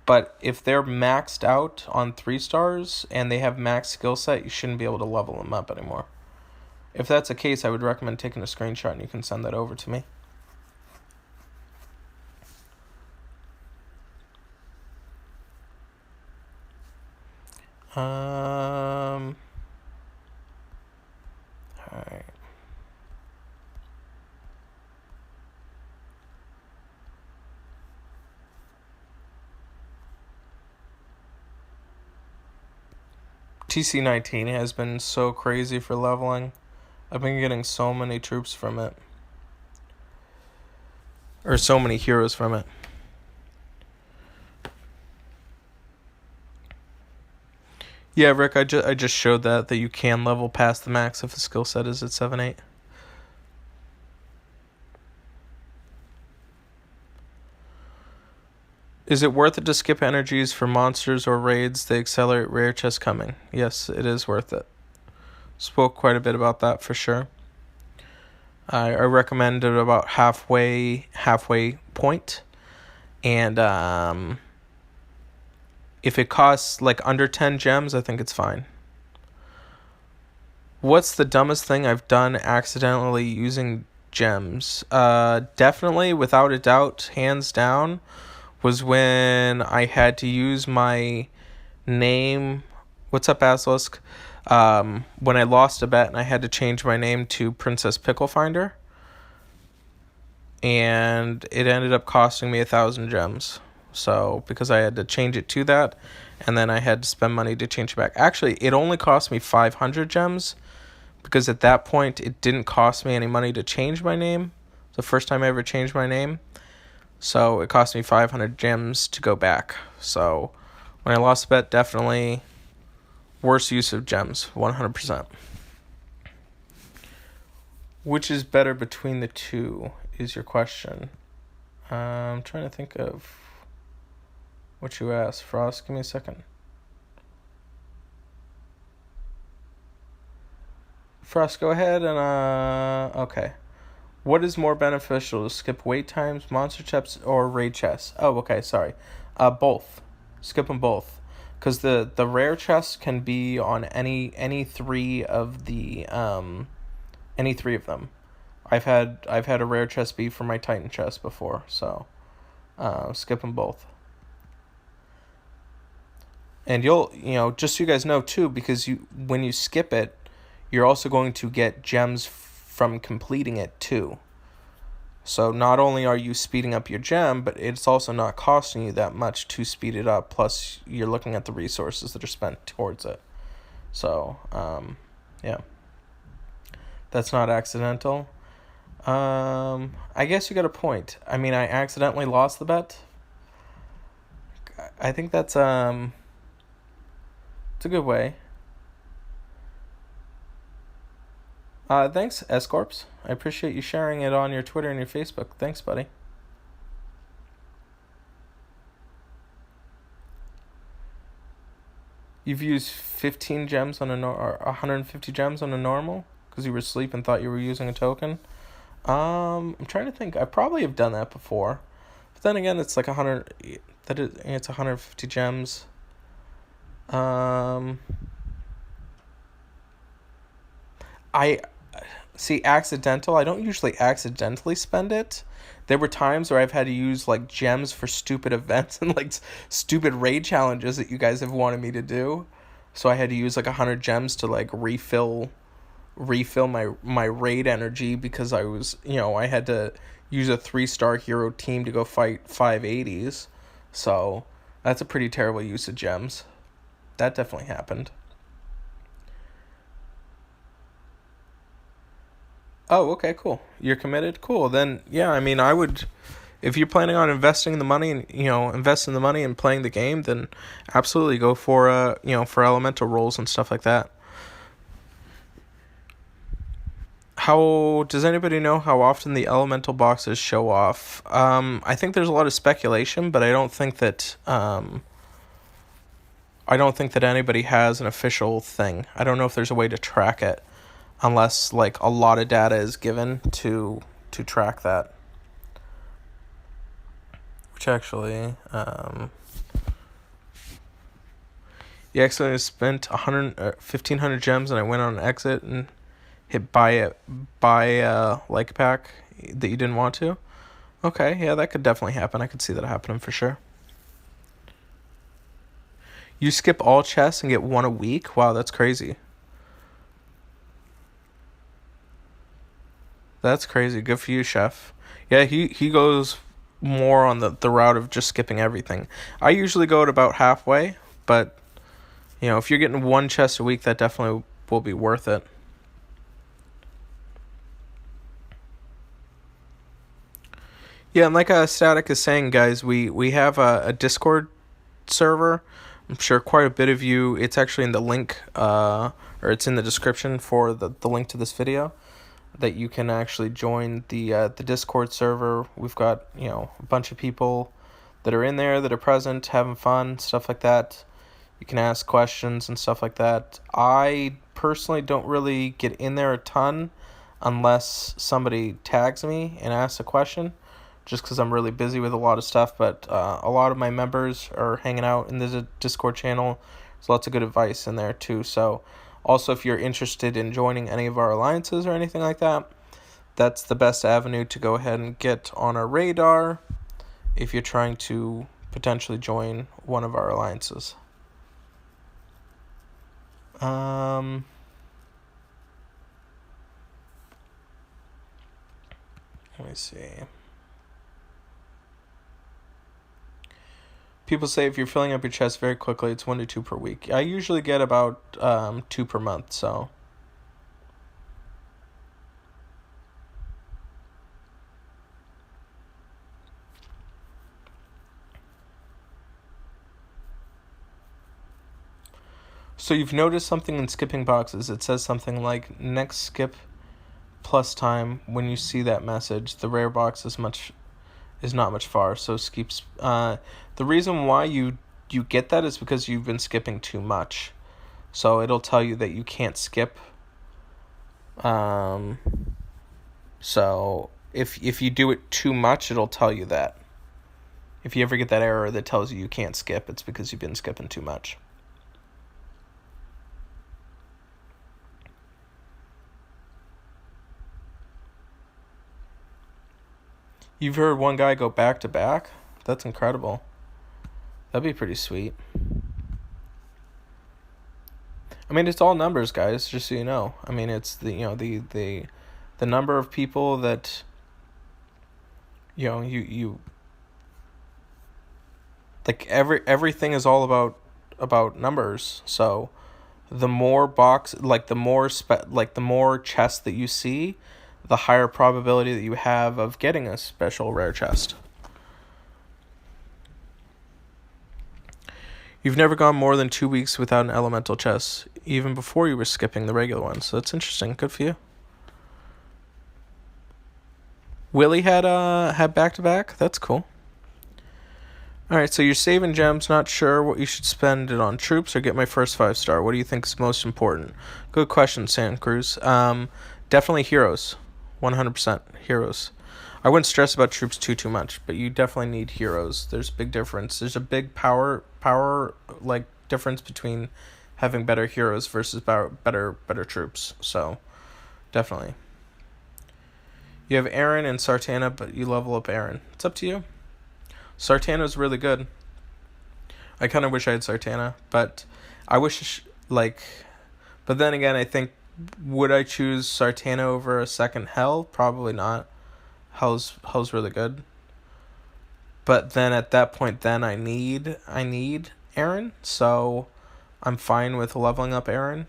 But if they're maxed out on 3 stars and they have max skill set, you shouldn't be able to level them up anymore. If that's the case, I would recommend taking a screenshot and you can send that over to me. Alright. TC19 has been so crazy for leveling. I've been getting so many troops from it. Or so many heroes from it. Yeah, Rick, I just showed that you can level past the max if the skill set is at 7-8. Is it worth it to skip energies for monsters or raids? They accelerate rare chests coming. Yes, it is worth it. Spoke quite a bit about that for sure. I recommend it about halfway point. And if it costs like under 10 gems, I think it's fine. What's the dumbest thing I've done accidentally using gems? Definitely, without a doubt, hands down, was when I had to use my name. What's up, Basilisk? When I lost a bet and I had to change my name to Princess Picklefinder. And it ended up costing me 1,000 gems. So, because I had to change it to that, and then I had to spend money to change it back. Actually, it only cost me 500 gems, because at that point, it didn't cost me any money to change my name. The first time I ever changed my name. So, it cost me 500 gems to go back. So, when I lost a bet, definitely worst use of gems, 100%. Which is better between the two, is your question. I'm trying to think of what you asked. Frost, give me a second. Frost, go ahead and, okay. What is more beneficial, to skip wait times, monster chests, or raid chests? Oh, okay, sorry. Both. Skip them both. Because the rare chests can be on any three of the, any three of them. I've had a rare chest be for my Titan chest before, so skip them both. And you'll, just so you guys know too, because when you skip it, you're also going to get gems from completing it too. So not only are you speeding up your gem, but it's also not costing you that much to speed it up. Plus, you're looking at the resources that are spent towards it. So, yeah. That's not accidental. I guess you got a point. I mean, I accidentally lost the bet. I think that's, it's a good way. Thanks, S-Corps. I appreciate you sharing it on your Twitter and your Facebook. Thanks, buddy. You've used 15 gems on or 150 gems on a normal because you were asleep and thought you were using a token. I'm trying to think. I probably have done that before, but then again, it's like 100. It's 150 gems. I see accidental. I don't usually accidentally spend it. There were times where I've had to use like gems for stupid events and like stupid raid challenges that you guys have wanted me to do. So I had to use like 100 gems to like refill my raid energy because I was, I had to use a 3-star hero team to go fight 580s. So that's a pretty terrible use of gems. That definitely happened. Oh, okay, cool. You're committed? Cool. Then, yeah, I mean, I would, if you're planning on investing the money and, investing the money and playing the game, then absolutely go for, for elemental roles and stuff like that. Does anybody know how often the elemental boxes show off? I think there's a lot of speculation, but I don't think that anybody has an official thing. I don't know if there's a way to track it, unless like a lot of data is given to track that. Which actually, You accidentally spent 1,500 gems, and I went on an exit and hit buy a like pack that you didn't want to. Okay, yeah, that could definitely happen. I could see that happening for sure. You skip all chests and get one a week? Wow, that's crazy. That's crazy. Good for you, chef. Yeah, he goes more on the route of just skipping everything. I usually go at about halfway, but if you're getting one chest a week, that definitely will be worth it. Yeah, and like Static is saying, guys, we have a Discord server. I'm sure quite a bit of you. It's actually in the link, or it's in the description for the link to this video, that you can actually join the Discord server. We've got a bunch of people that are in there that are present, having fun, stuff like that. You can ask questions and stuff like that. I personally don't really get in there a ton unless somebody tags me and asks a question, just because I'm really busy with a lot of stuff. But a lot of my members are hanging out in the Discord channel. There's lots of good advice in there too. So also, if you're interested in joining any of our alliances or anything like that, that's the best avenue to go ahead and get on our radar if you're trying to potentially join one of our alliances. Let me see. People say if you're filling up your chest very quickly, it's 1 to 2 per week. I usually get about 2 per month, so. So you've noticed something in skipping boxes. It says something like next skip plus time. When you see that message, the rare box is not much far. So skips. The reason why you get that is because you've been skipping too much. So it'll tell you that you can't skip. So if you do it too much, it'll tell you that. If you ever get that error that tells you can't skip, it's because you've been skipping too much. You've heard one guy go back to back? That's incredible. That'd be pretty sweet. I mean, it's all numbers, guys, just so you know. I mean, it's the number of people that you like everything is all about numbers. So the more the more chests that you see, the higher probability that you have of getting a special rare chest. You've never gone more than 2 weeks without an elemental chest, even before you were skipping the regular ones. So that's interesting. Good for you. Willie had back to back. That's cool. All right, so you're saving gems. Not sure what you should spend it on, troops or get my first 5-star. What do you think is most important? Good question, Santa Cruz. Definitely heroes. 100% heroes. I wouldn't stress about troops too much, but you definitely need heroes. There's a big difference. There's a big power like difference between having better heroes versus better troops. So definitely. You have Aaron and Sartana, but you level up Aaron. It's up to you. Sartana's really good. I kind of wish I had Sartana, but I wish but then again, I think, would I choose Sartana over a second Hell? Probably not. Hell's really good. But then at that point, then I need Aaron, so I'm fine with leveling up Aaron.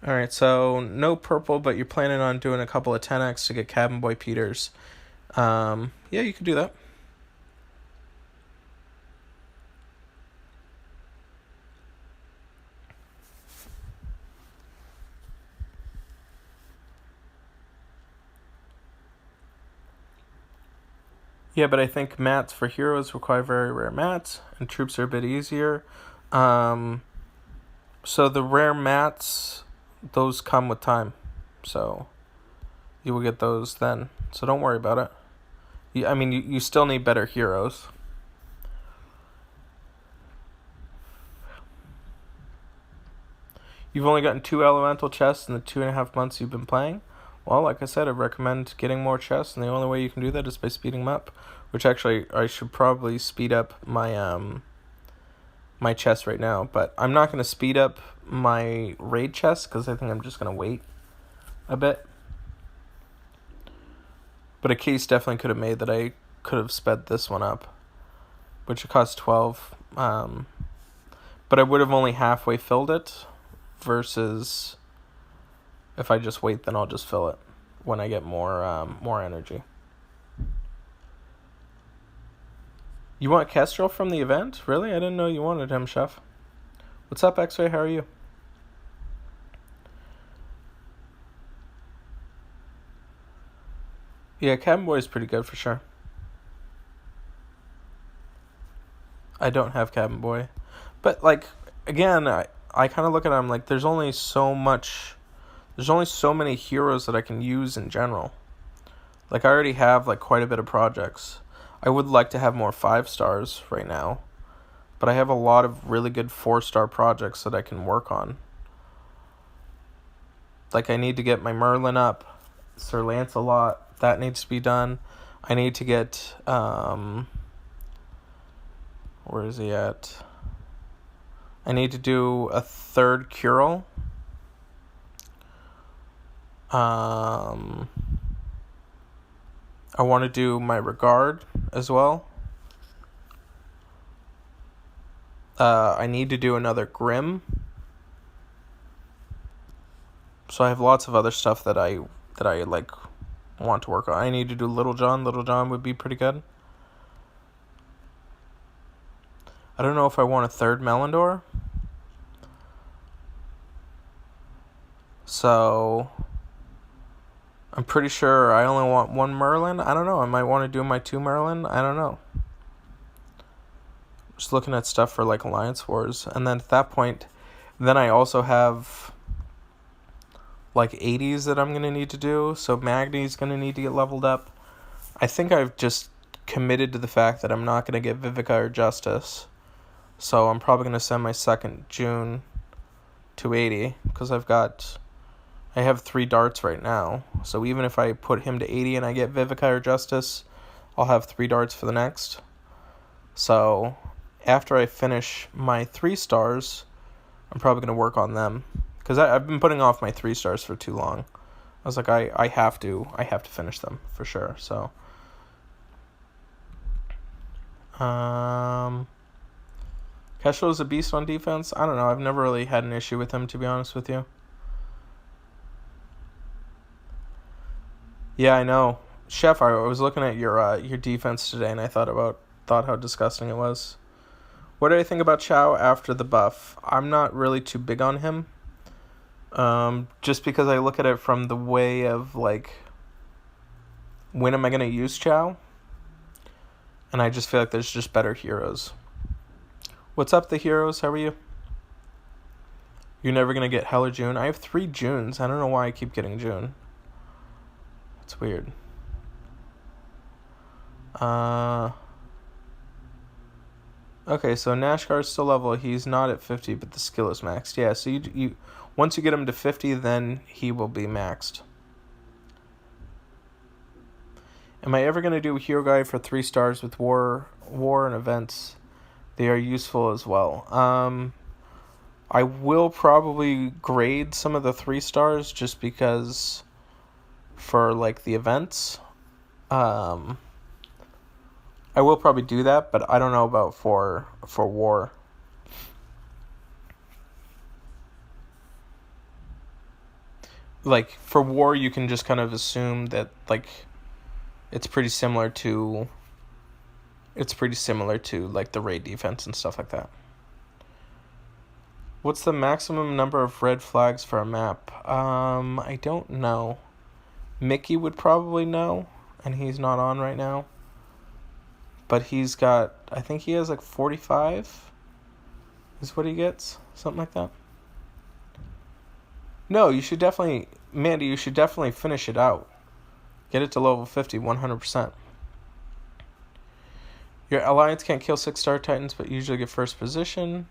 Alright, so no purple, but you're planning on doing a couple of 10x to get Cabin Boy Peters. Yeah, you could do that. Yeah, but I think mats for heroes require very rare mats, and troops are a bit easier. So the rare mats, those come with time. So you will get those then. So don't worry about it. I mean, you still need better heroes. You've only gotten 2 elemental chests in the 2.5 months you've been playing. Well, like I said, I recommend getting more chests, and the only way you can do that is by speeding them up. Which actually, I should probably speed up my chest right now, but I'm not going to speed up my raid chest because I think I'm just going to wait a bit. But a case definitely could have made that I could have sped this one up, which it cost 12. But I would have only halfway filled it, versus if I just wait, then I'll just fill it when I get more energy. You want Kestrel from the event? Really? I didn't know you wanted him, Chef. What's up, X-Ray? How are you? Yeah, Cabin Boy is pretty good for sure. I don't have Cabin Boy. But, like, again, I kind of look at him like there's only so many heroes that I can use in general. Like, I already have, like, quite a bit of projects. I would like to have more 5 stars right now, but I have a lot of really good 4-star projects that I can work on. Like, I need to get my Merlin up, Sir Lancelot, that needs to be done. I need to get, where is he at? I need to do a 3rd Curel. I want to do my Regard as well. I need to do another Grim. So I have lots of other stuff that I like want to work on. I need to do Little John. Little John would be pretty good. I don't know if I want a 3rd Melindor. So I'm pretty sure I only want 1 Merlin. I don't know. I might want to do my 2 Merlin. I don't know. Just looking at stuff for like Alliance Wars. And then at that point, then I also have like 80s that I'm going to need to do. So Magni's going to need to get leveled up. I think I've just committed to the fact that I'm not going to get Vivica or Justice. So I'm probably going to send my 2nd June to 80 because I have 3 darts right now. So even if I put him to 80 and I get Vivica or Justice, I'll have 3 darts for the next. So after I finish my 3 stars, I'm probably going to work on them. Because I've been putting off my 3 stars for too long. I was like, I have to finish them for sure. So Kestrel is a beast on defense. I don't know. I've never really had an issue with him, to be honest with you. Yeah, I know. Chef, I was looking at your defense today, and I thought how disgusting it was. What do I think about Chow after the buff? I'm not really too big on him. Just because I look at it from the way of, like, when am I going to use Chow? And I just feel like there's just better heroes. What's up, the heroes? How are you? You're never going to get Hell or June? I have 3 Junes. I don't know why I keep getting June. It's weird. Okay, so Nashgar's still level. He's not at 50, but the skill is maxed. Yeah, so you once you get him to 50, then he will be maxed. Am I ever going to do a hero guide for 3 stars with war and events? They are useful as well. I will probably grade some of the 3 stars just because for like the events. I will probably do that, but I don't know about for war. Like for war, you can just kind of assume that like it's pretty similar to like the raid defense and stuff like that. What's the maximum number of red flags for a map? I don't know. Mickey would probably know, and he's not on right now. But he's got, I think he has like 45 is what he gets. Something like that. No, you should definitely finish it out. Get it to level 50, 100%. Your alliance can't kill 6-star Titans, but usually get first position.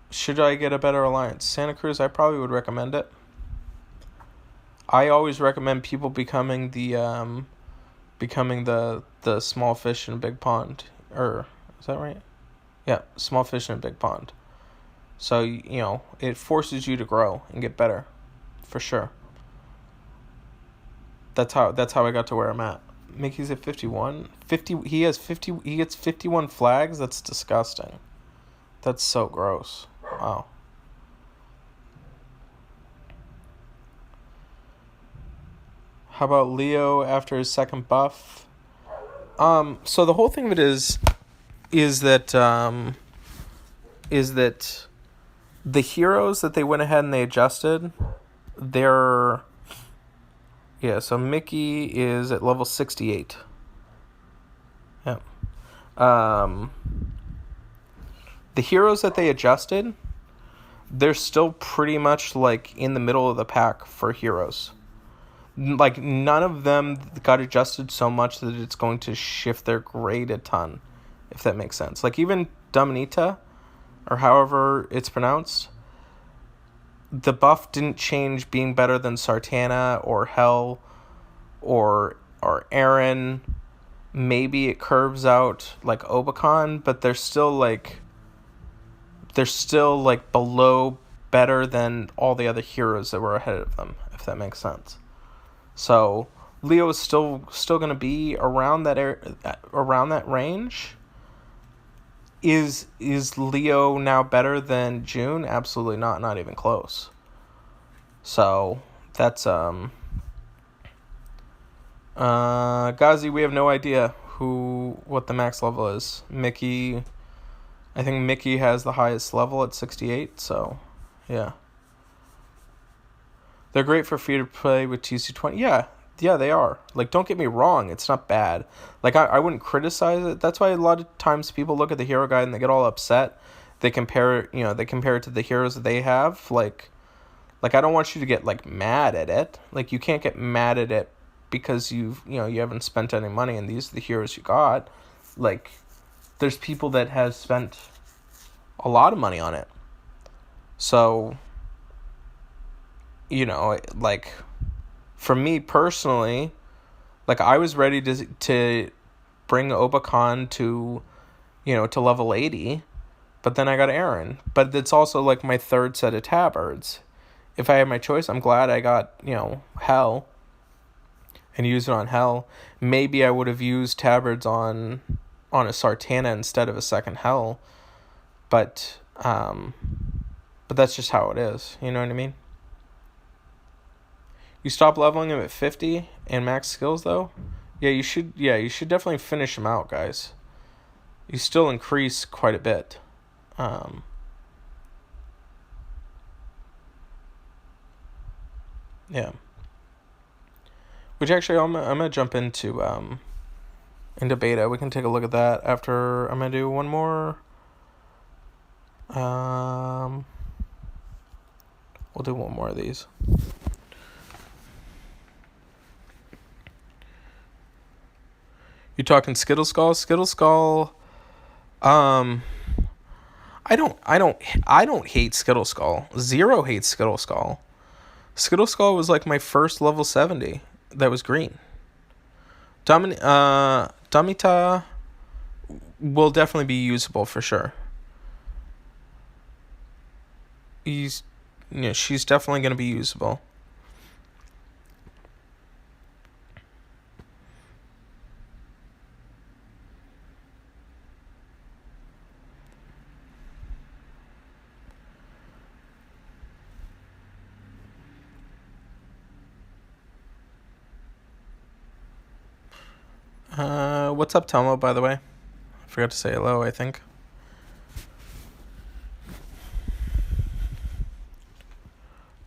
Should I get a better alliance? Santa Cruz, I probably would recommend it. I always recommend people becoming the small fish in a big pond. Or is that right? Yeah, small fish in a big pond. So, it forces you to grow and get better. For sure. That's how I got to where I'm at. Mickey's at 51. He gets 51 flags. That's disgusting. That's so gross. Wow. How about Leo after his second buff? So the whole thing of it is that the heroes that they went ahead and they adjusted, so Mickey is at level 68. Yeah. The heroes that they adjusted, they're still pretty much like in the middle of the pack for heroes. Like, none of them got adjusted so much that it's going to shift their grade a ton, if that makes sense. Like, even Dominita, or however it's pronounced, the buff didn't change being better than Sartana or Hel or Aaron. Maybe it curves out like Obacon, but they're still like below better than all the other heroes that were ahead of them, if that makes sense. So Leo is still going to be around that range. Is Leo now better than June? Absolutely not. Not even close. So that's Ghazi, we have no idea what the max level is. Mickey, I think Mickey has the highest level at 68. So yeah. They're great for free to play with TC20. Yeah, they are. Like, don't get me wrong, it's not bad. Like, I wouldn't criticize it. That's why a lot of times people look at the hero guide and they get all upset. They compare it to the heroes that they have. Like I don't want you to get like mad at it. Like, you can't get mad at it because you haven't spent any money and these are the heroes you got. Like, there's people that have spent a lot of money on it. So, like, for me personally, like, I was ready to bring Obacon to level 80, but then I got Aaron. But it's also like my third set of tabards. If I had my choice, I'm glad I got, Hel and used it on Hel. Maybe I would have used tabards on a Sartana instead of a second Hel. But that's just how it is. You know what I mean? You stop leveling him at 50 and max skills, though? Yeah, you should definitely finish him out, guys. You still increase quite a bit. Yeah. Which actually, I'm gonna jump into beta. We can take a look at that after. I'm gonna do one more. We'll do one more of these. You talking Skittle Skull? Skittle Skull. I don't hate Skittle Skull. Zero hates Skittle Skull. Skittle Skull was like my first level 70 that was green. Damita will definitely be usable for sure. She's definitely going to be usable. What's up, Telmo, by the way? I forgot to say hello, I think.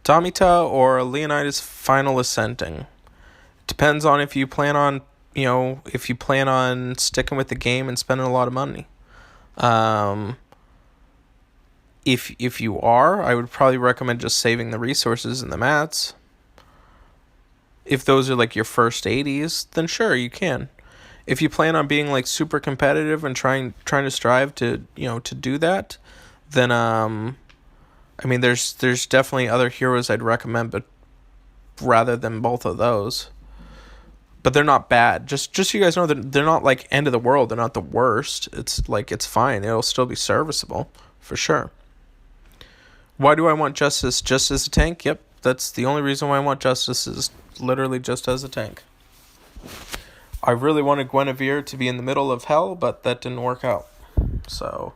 Damita or Leonidas Final Ascending. Depends on if you plan on sticking with the game and spending a lot of money. If you are, I would probably recommend just saving the resources and the mats. If those are like your first 80s, then sure, you can. if you plan on being like super competitive and trying to strive to to do that, then I mean there's definitely other heroes I'd recommend, but rather than both of those. But they're not bad. Just so you guys know that they're not like end of the world. They're not the worst. It's like it's fine. It'll still be serviceable for sure. Why do I want Justice just as a tank? Yep, that's the only reason why I want Justice is literally just as a tank. I really wanted Guinevere to be in the middle of hell, but that didn't work out. So,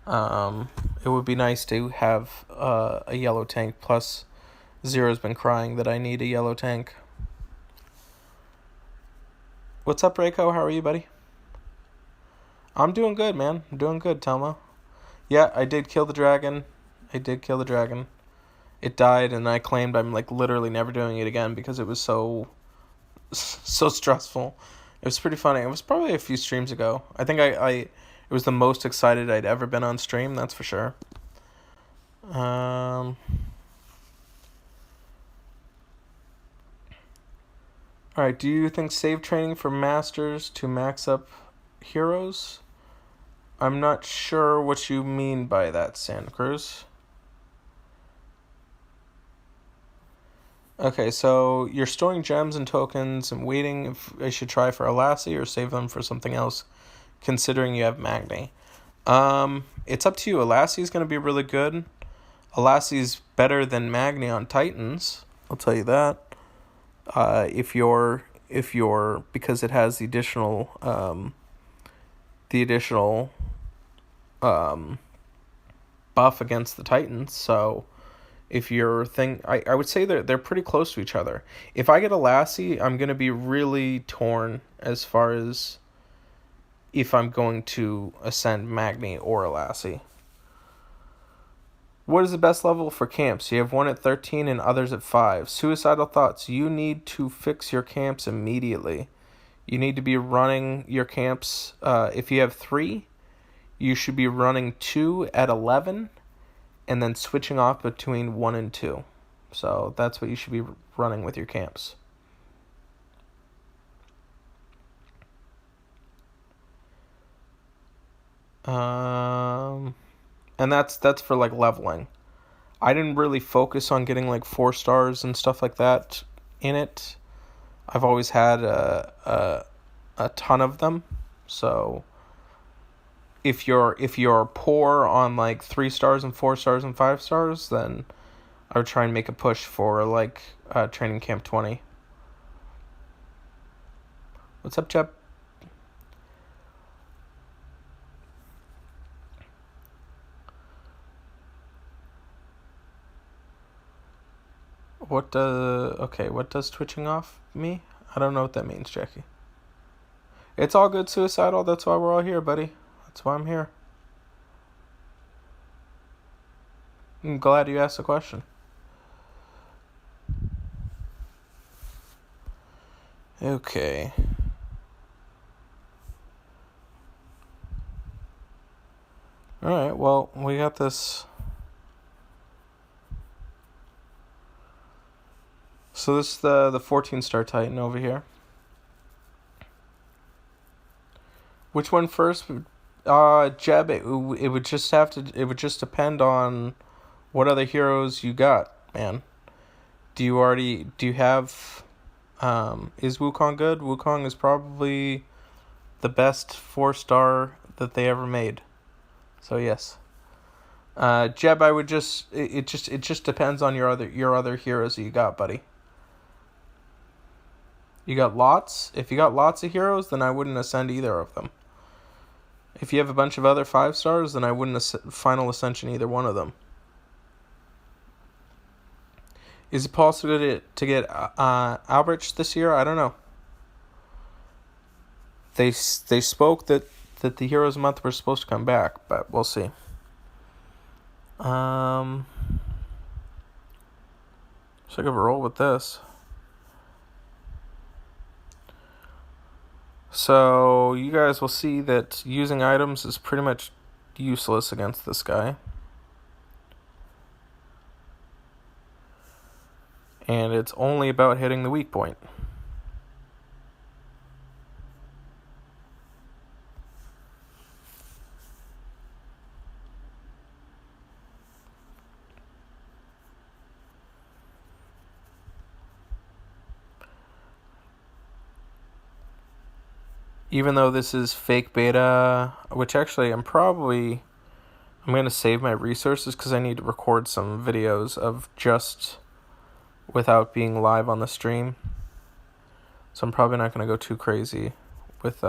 it would be nice to have a yellow tank. Plus, Zero's been crying that I need a yellow tank. What's up, Reiko? How are you, buddy? I'm doing good, man. I'm doing good, Telma. Yeah, I did kill the dragon. It died, and I claimed I'm like literally never doing it again because it was so stressful. It was pretty funny. It was probably a few streams ago. I think it was the most excited I'd ever been on stream, that's for sure. Alright, do you think save training for masters to max up heroes? I'm not sure what you mean by that, Santa Cruz. Okay, so you're storing gems and tokens and waiting if I should try for a Lassie or save them for something else, considering you have Magni. It's up to you. A Lassie's going to be really good. A Lassie's better than Magni on Titans, I'll tell you that. If you're because it has the additional buff against the Titans, so if your thing, I would say they're pretty close to each other. If I get a Lassie, I'm going to be really torn as far as if I'm going to ascend Magni or a Lassie. What is the best level for camps? You have one at 13 and others at 5. Suicidal thoughts. You need to fix your camps immediately. You need to be running your camps. If you have 3, you should be running 2 at 11 and then switching off between 1 and 2. So that's what you should be running with your camps. And that's for like leveling. I didn't really focus on getting like 4 stars and stuff like that in it. I've always had a ton of them. So if you're poor on like 3 stars and 4 stars and 5 stars, then I would try and make a push for like training camp 20. What's up, Jeb? What does twitching off me? I don't know what that means, Jackie. It's all good, Suicidal. That's why we're all here, buddy. That's why I'm here. I'm glad you asked the question. Okay. Alright, well, we got this. So this is the 14-star Titan over here. Which one first? Jeb, it would just depend on what other heroes you got, man. Do you have is Wukong good? Wukong is probably the best 4-star that they ever made. So yes. Jeb, I would it just depends on your other heroes that you got, buddy. You got lots? If you got lots of heroes, then I wouldn't ascend either of them. If you have a bunch of other 5 stars, then I wouldn't final ascension either one of them. Is it possible to get Albrecht this year? I don't know. They spoke that the Heroes Month were supposed to come back, but we'll see. So I could roll with this. So you guys will see that using items is pretty much useless against this guy. And it's only about hitting the weak point. even though this is fake beta, which actually I'm going to save my resources because I need to record some videos of just without being live on the stream. So I'm probably not going to go too crazy with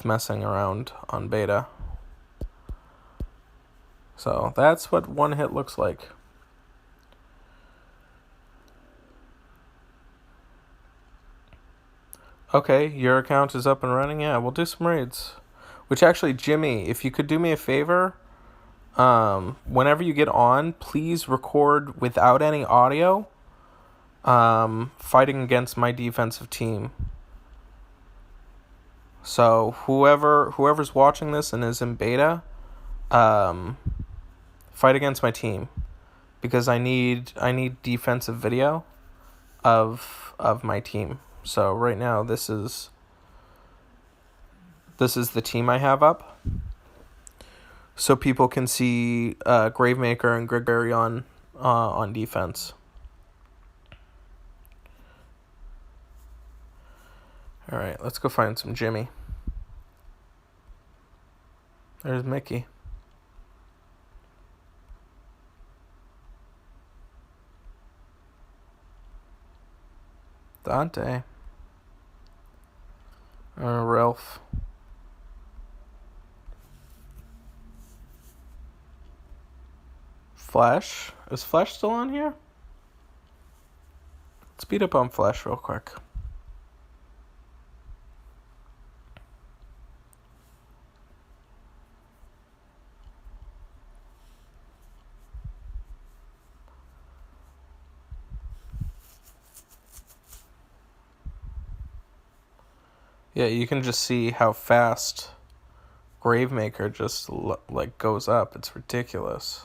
messing around on beta. So that's what one hit looks like. Okay, your account is up and running. Yeah, we'll do some raids. Which actually, Jimmy, if you could do me a favor, whenever you get on, please record without any audio, fighting against my defensive team. So whoever's watching this and is in beta, fight against my team, because I need defensive video of my team. So right now this is the team I have up, so people can see Gravemaker and Gregory on defense. All right, let's go find some Jimmy. There's Mickey. Dante. Ralph. Flash. Is Flash still on here? Let's beat up on Flash real quick. Yeah, you can just see how fast Gravemaker just goes up. It's ridiculous.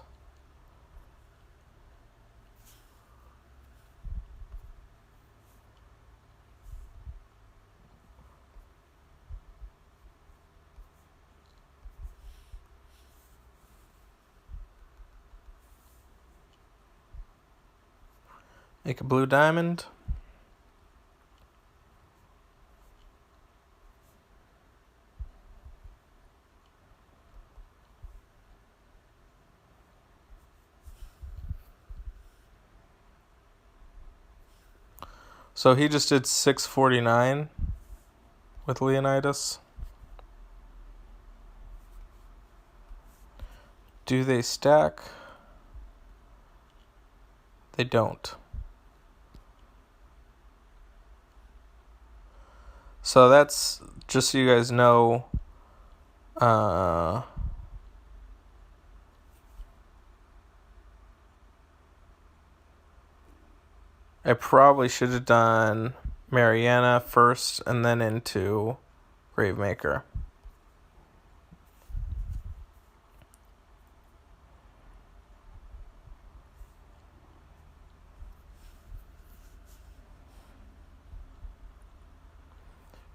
Make a blue diamond. So he just did 649 with Leonidas. Do they stack? They don't. So that's just so you guys know. I probably should have done Mariana first and then into Gravemaker.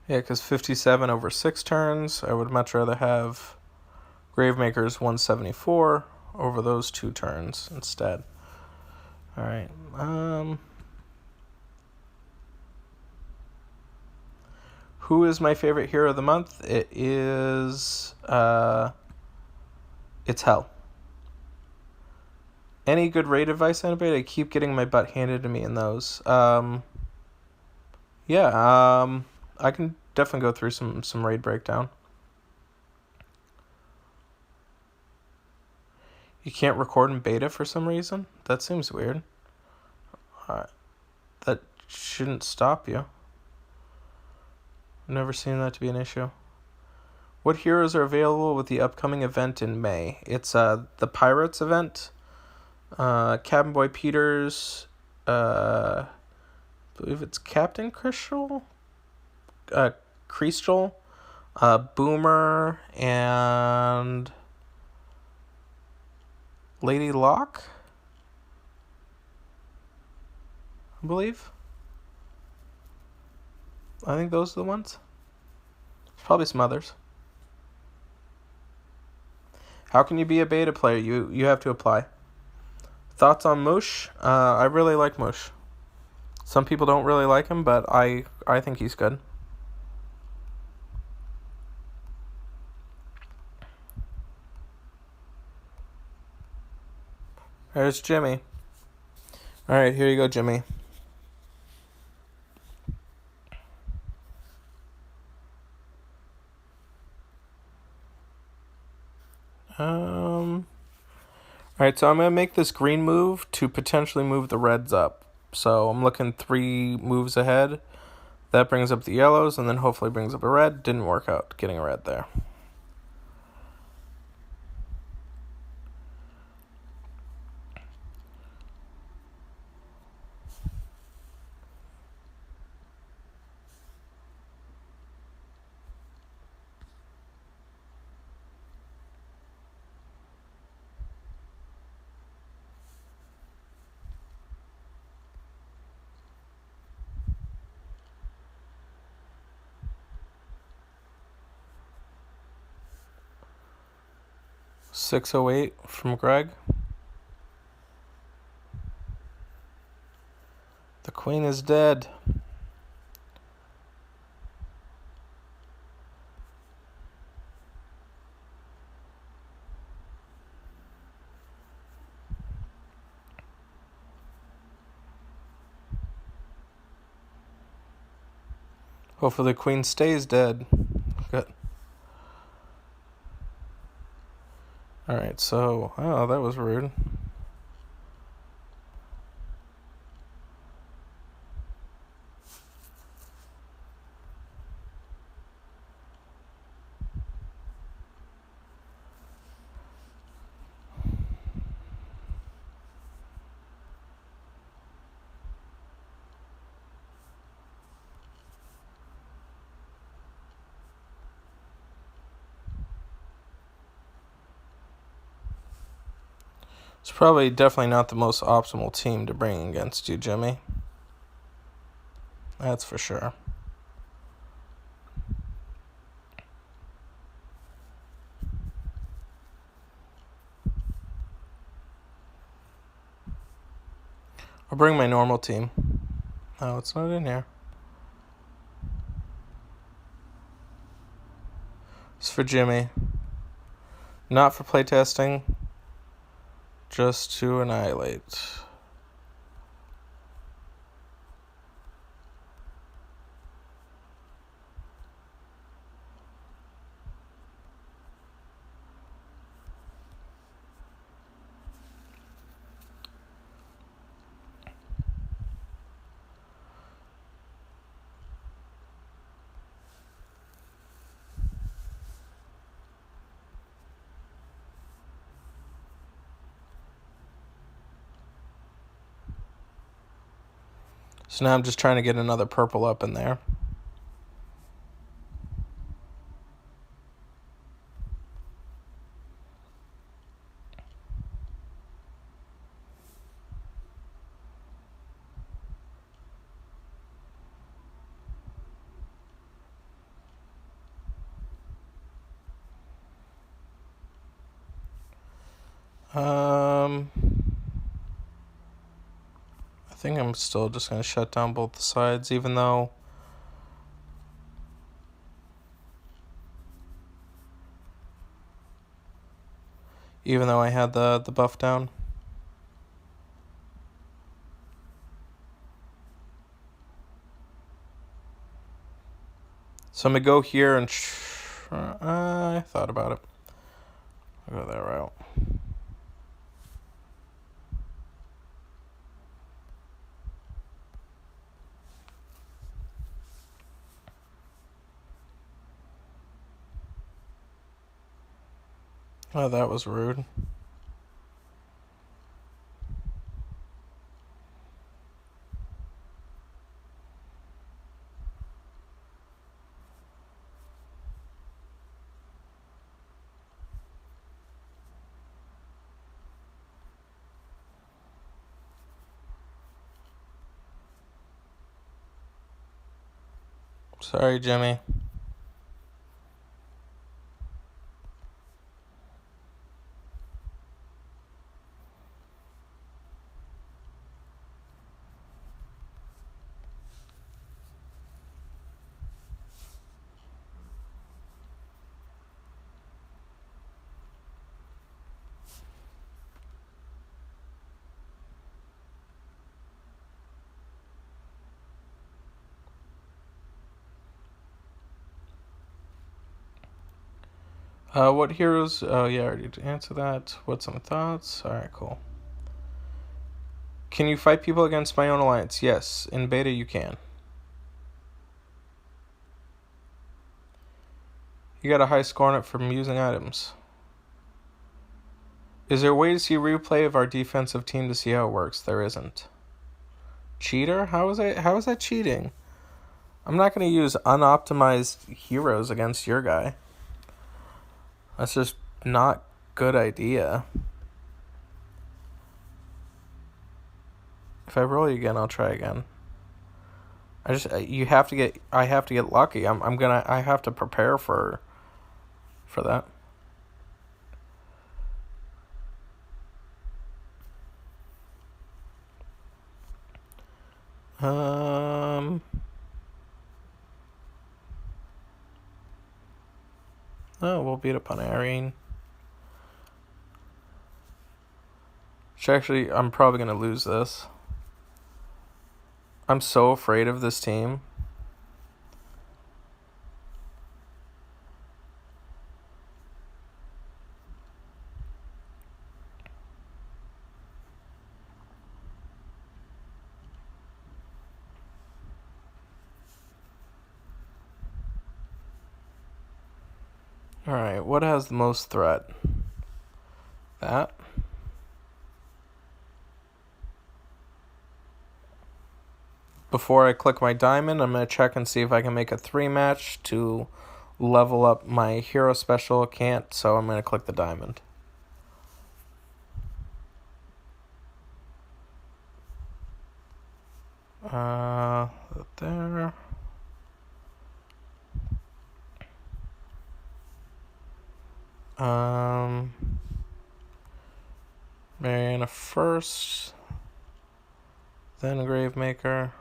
Yeah, because 57 over 6 turns, I would much rather have Gravemaker's 174 over those 2 turns instead. Alright, who is my favorite hero of the month? It is, it's Hell. Any good raid advice, anybody? I keep getting my butt handed to me in those. I can definitely go through some raid breakdown. You can't record in beta for some reason? That seems weird. That shouldn't stop you. I've never seen that to be an issue. What heroes are available with the upcoming event in May? It's the Pirates event. Cabin Boy Peters. I believe it's Captain Crystal. Crystal. Boomer and Lady Locke, I believe. I think those are the ones. There's probably some others. How can you be a beta player? You have to apply. Thoughts on Moosh? I really like Moosh. Some people don't really like him, but I think he's good. There's Jimmy. All right, here you go, Jimmy. All right, so I'm going to make this green move to potentially move the reds up. So I'm looking 3 moves ahead. That brings up the yellows, and then hopefully brings up a red. Didn't work out getting a red there. $6.08 from Greg. The queen is dead. Hopefully the queen stays dead. Good. Alright, so... Oh, that was rude. It's probably definitely not the most optimal team to bring against you, Jimmy. That's for sure. I'll bring my normal team. Oh, it's not in here. It's for Jimmy. Not for playtesting. Just to annihilate. So now I'm just trying to get another purple up in there. I think I'm still just going to shut down both the sides, even though I had the buff down. So I'm going to go here and... I thought about it. I'll go that route. Oh, that was rude. Sorry, Jimmy. What heroes? Oh yeah, I already did answer that. What's some thoughts? All right, cool. Can you fight people against my own alliance? Yes, in beta you can. You got a high score on it from using items. Is there a way to see a replay of our defensive team to see how it works? There isn't. Cheater? How is that cheating? I'm not going to use unoptimized heroes against your guy. That's just not good idea. If I roll you again, I'll try again. I have to get lucky. I have to prepare for that. Oh, we'll beat up on Irene. Actually, I'm probably going to lose this. I'm so afraid of this team. Alright, what has the most threat? That. Before I click my diamond, I'm going to check and see if I can make a 3-match to level up my hero special. Can't, so I'm going to click the diamond. There. Mariana first, then Gravemaker.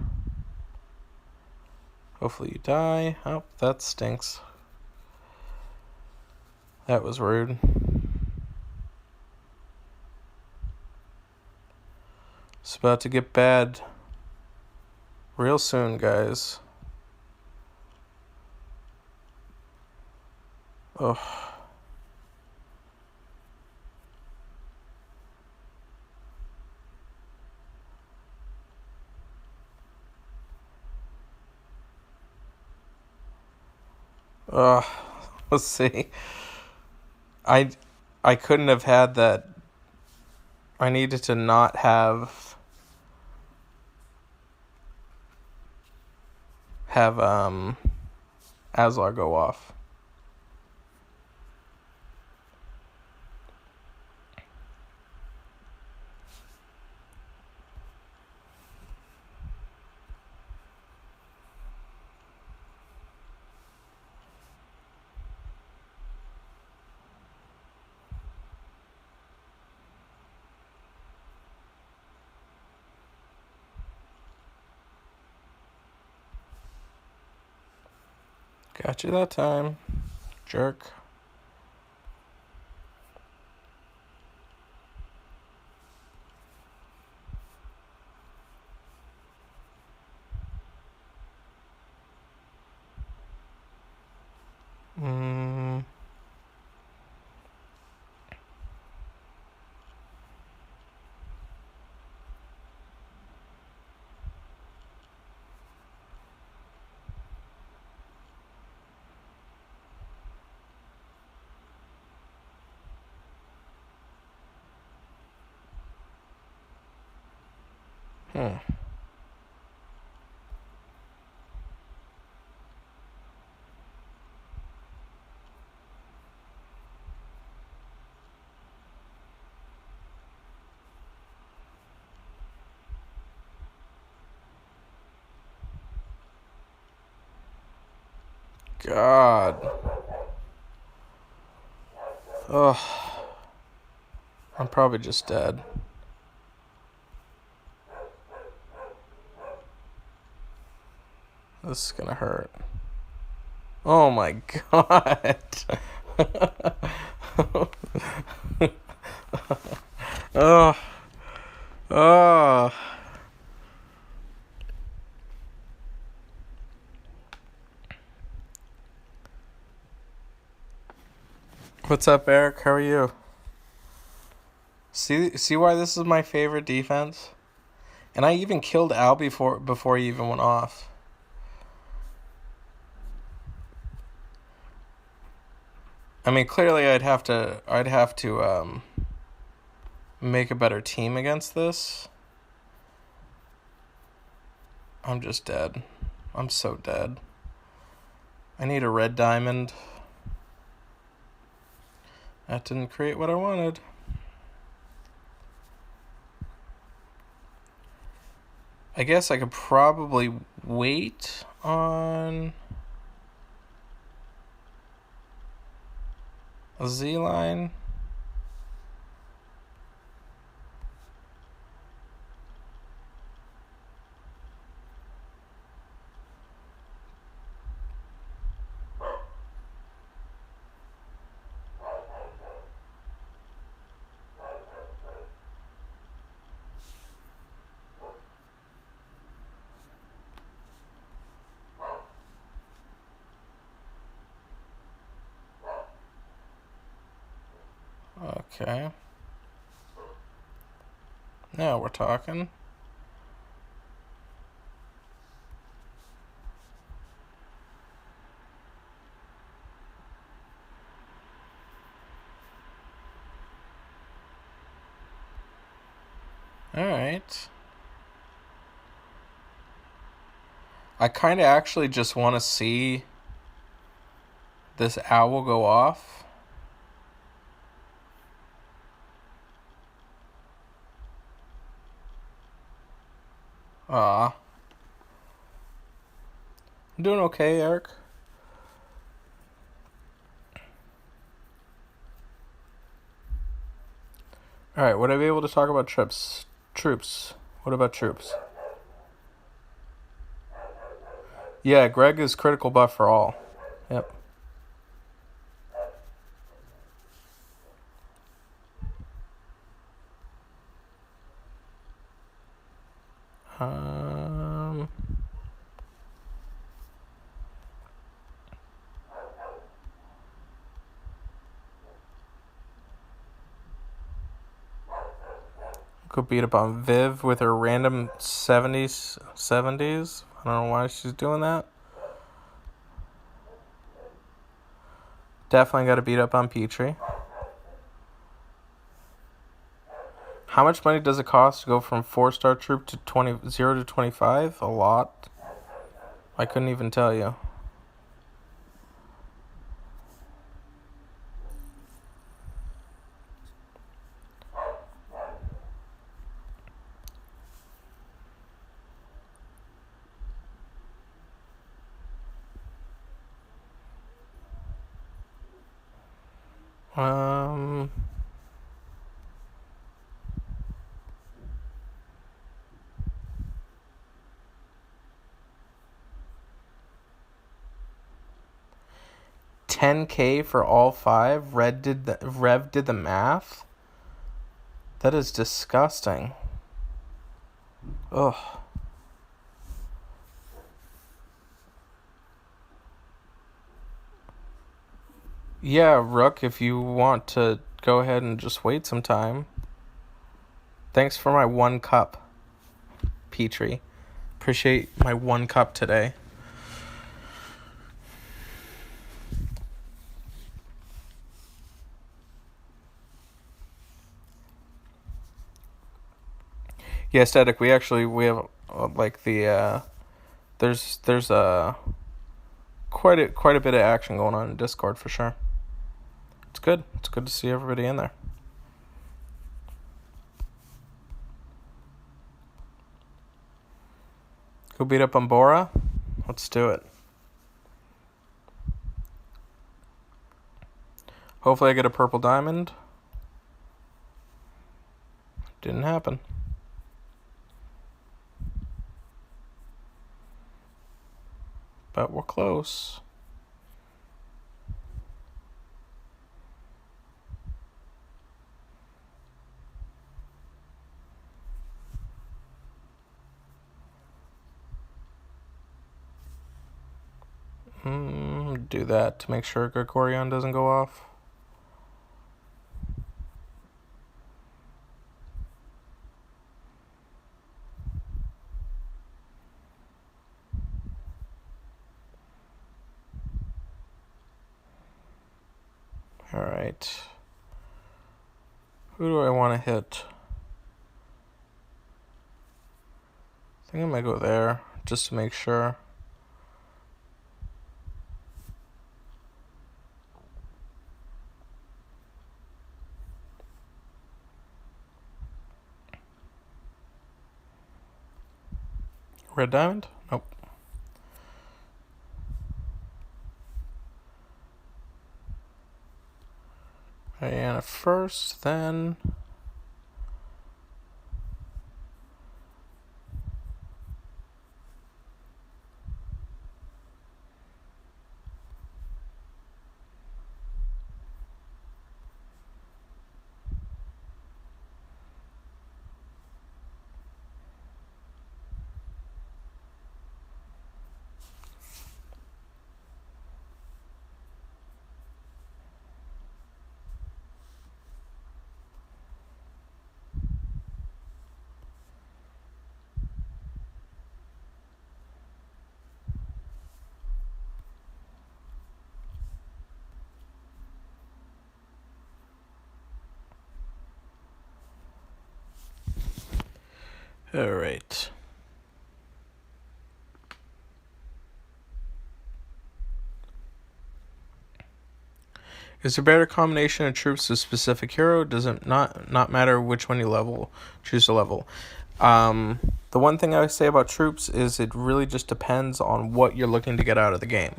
Hopefully you die. Oh, that stinks. That was rude. It's about to get bad real soon, guys. Ugh. Let's see. I couldn't have had that. I needed to not have Aslar go off. Got you that time, jerk. God. Ugh. I'm probably just dead. This is gonna hurt. Oh my god. Oh. Oh. What's up, Eric? How are you? See why this is my favorite defense? And I even killed Al before he even went off. I mean, clearly I'd have to make a better team against this. I'm just dead. I'm so dead. I need a red diamond. That didn't create what I wanted. I guess I could probably wait on a Z line. Okay. Now we're talking. Alright. I kind of actually just want to see this owl go off. Ah. I'm doing okay, Eric. Alright, would I be able to talk about troops? Troops. What about troops? Yeah, Greg is critical buff for all. Yep. Um... Could beat up on Viv with her random 70s. I don't know why she's doing that. Definitely got to beat up on Petrie. How much money does it cost to go from 4-star troop to 0 to 25? A lot. I couldn't even tell you. Um... 10K for all 5. Rev did the math. That is disgusting. Ugh. Yeah, Rook, if you want to go ahead and just wait some time. Thanks for my 1 cup, Petrie. Appreciate my 1 cup today. Yeah, Static, we have like the there's quite a bit of action going on in Discord for sure. It's good. It's good to see everybody in there. Go beat up on Bora. Let's do it. Hopefully I get a purple diamond. Didn't happen. But we're close. Do that to make sure Gregorian doesn't go off. Alright. Who do I want to hit? I think I might go there, just to make sure. Red diamond? Nope. Diana first, then... Alright. Is there a better combination of troops to a specific hero? Does it not matter which one you level? Choose to level. The one thing I say about troops is it really just depends on what you're looking to get out of the game.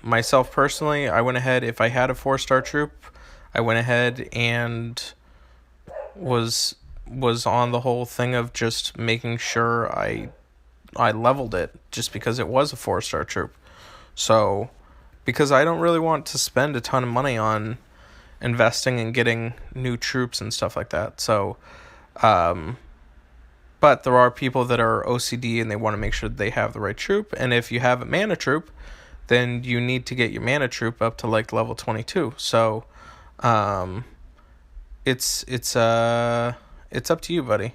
Myself personally, I went ahead, if I had a 4-star troop, I went ahead and was on the whole thing of just making sure I leveled it just because it was a 4-star troop. So, because I don't really want to spend a ton of money on investing and getting new troops and stuff like that. So, but there are people that are OCD and they want to make sure that they have the right troop. And if you have a mana troop, then you need to get your mana troop up to like level 22. So, it's up to you, buddy.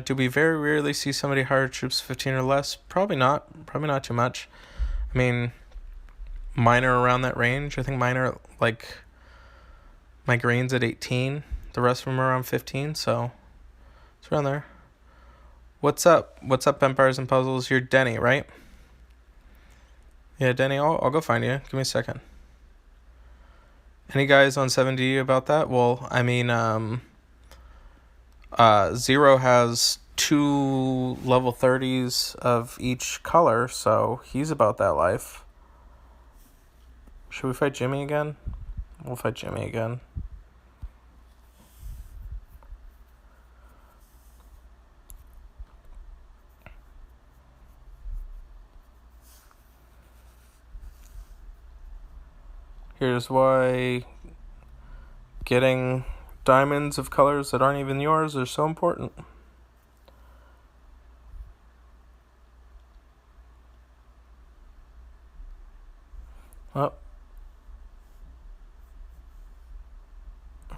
Do we very rarely see somebody hire troops 15 or less? Probably not. Probably not too much. I mean, mine are around that range. I think mine are like, my green's at 18. The rest of them are around 15, so it's around there. What's up? What's up, Empires and Puzzles? You're Denny, right? Yeah, Denny, I'll go find you. Give me a second. Any guys on 7D about that? Well, I mean, Zero has 2 level 30s of each color, so he's about that life. Should we fight Jimmy again? We'll fight Jimmy again. Here's why getting diamonds of colors that aren't even yours are so important. Oh.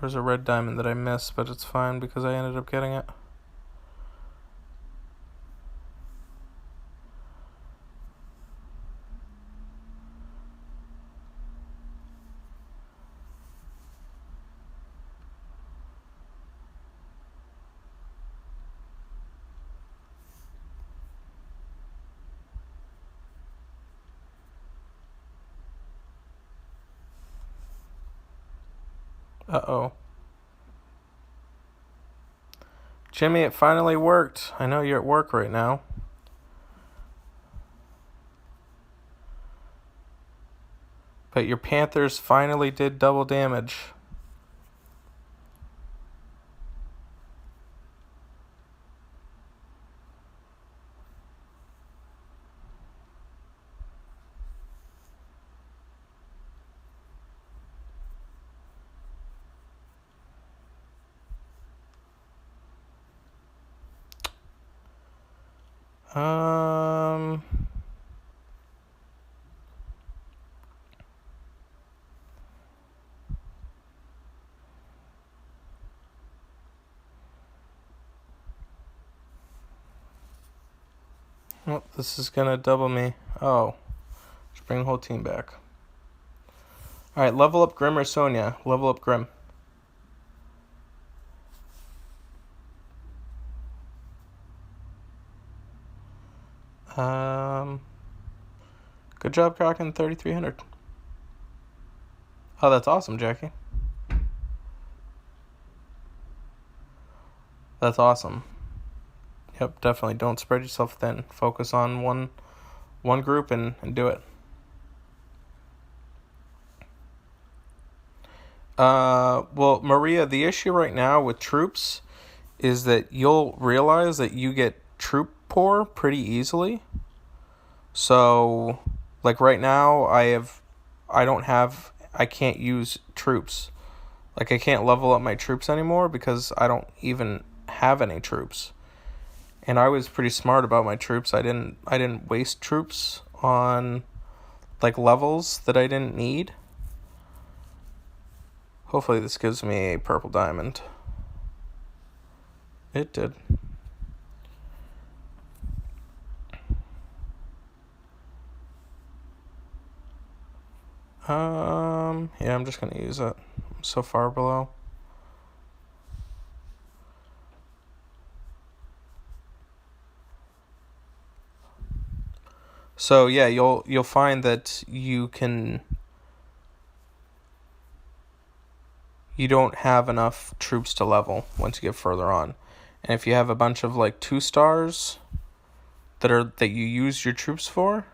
There's a red diamond that I missed, but it's fine because I ended up getting it. Uh-oh. Jimmy, it finally worked. I know you're at work right now. But your Panthers finally did double damage. Oh, this is gonna double me. Oh. Just bring the whole team back. Alright, level up Grim or Sonya. Level up Grim. Good job cracking 3,300. Oh, that's awesome, Jackie. That's awesome. Yep, definitely. Don't spread yourself thin. Focus on one group and do it. Well, Maria, the issue right now with troops is that you'll realize that you get troop poor pretty easily. So, like right now, I can't use troops. Like I can't level up my troops anymore because I don't even have any troops. And I was pretty smart about my troops. I didn't waste troops on like levels that I didn't need. Hopefully this gives me a purple diamond. It did. Yeah, I'm just gonna use it. I'm so far below. So yeah, you'll find that you don't have enough troops to level once you get further on. And if you have a bunch of like 2 stars that you use your troops for,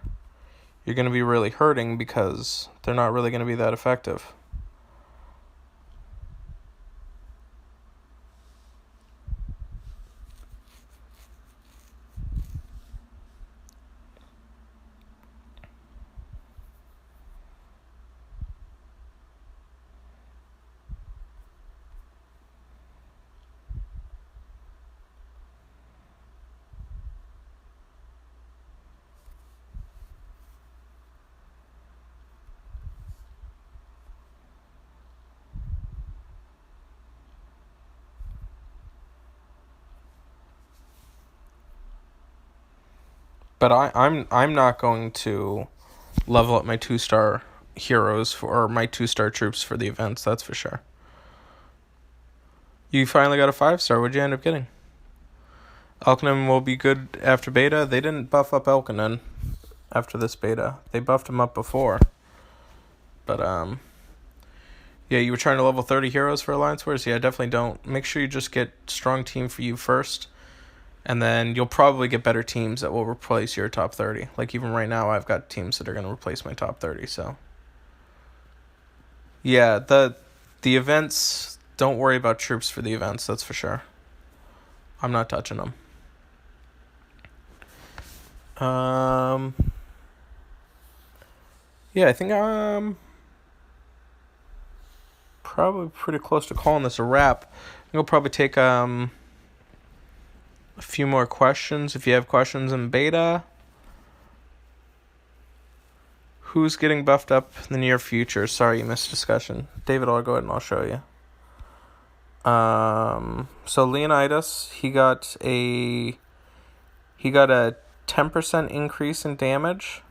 you're going to be really hurting because they're not really going to be that effective. But I'm not going to level up my 2-star heroes or my 2-star troops for the events, that's for sure. You finally got a 5-star. What'd you end up getting? Elkinen will be good after beta. They didn't buff up Elkinen after this beta. They buffed him up before. But yeah, you were trying to level 30 heroes for Alliance Wars? Yeah, definitely don't. Make sure you just get strong team for you first. And then you'll probably get better teams that will replace your top 30. Like even right now, I've got teams that are going to replace my top 30. So yeah, the events, don't worry about troops for the events. That's for sure. I'm not touching them. Yeah, I think I'm probably pretty close to calling this a wrap. We'll probably take a few more questions. If you have questions in beta, who's getting buffed up in the near future? Sorry, you missed discussion. David, I'll go ahead and I'll show you. So Leonidas, he got a 10% increase in damage,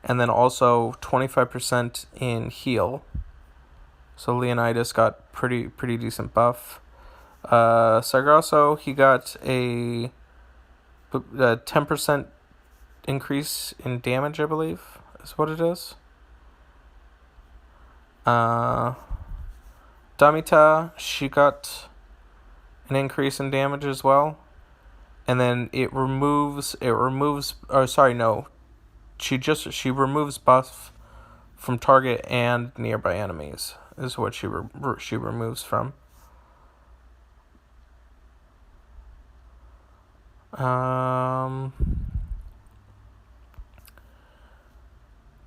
and then also 25% in heal. So Leonidas got pretty decent buff. Sargasso, he got a 10% increase in damage, I believe, is what it is. Damita, she got an increase in damage as well. And then she removes buff from target and nearby enemies is what she removes from.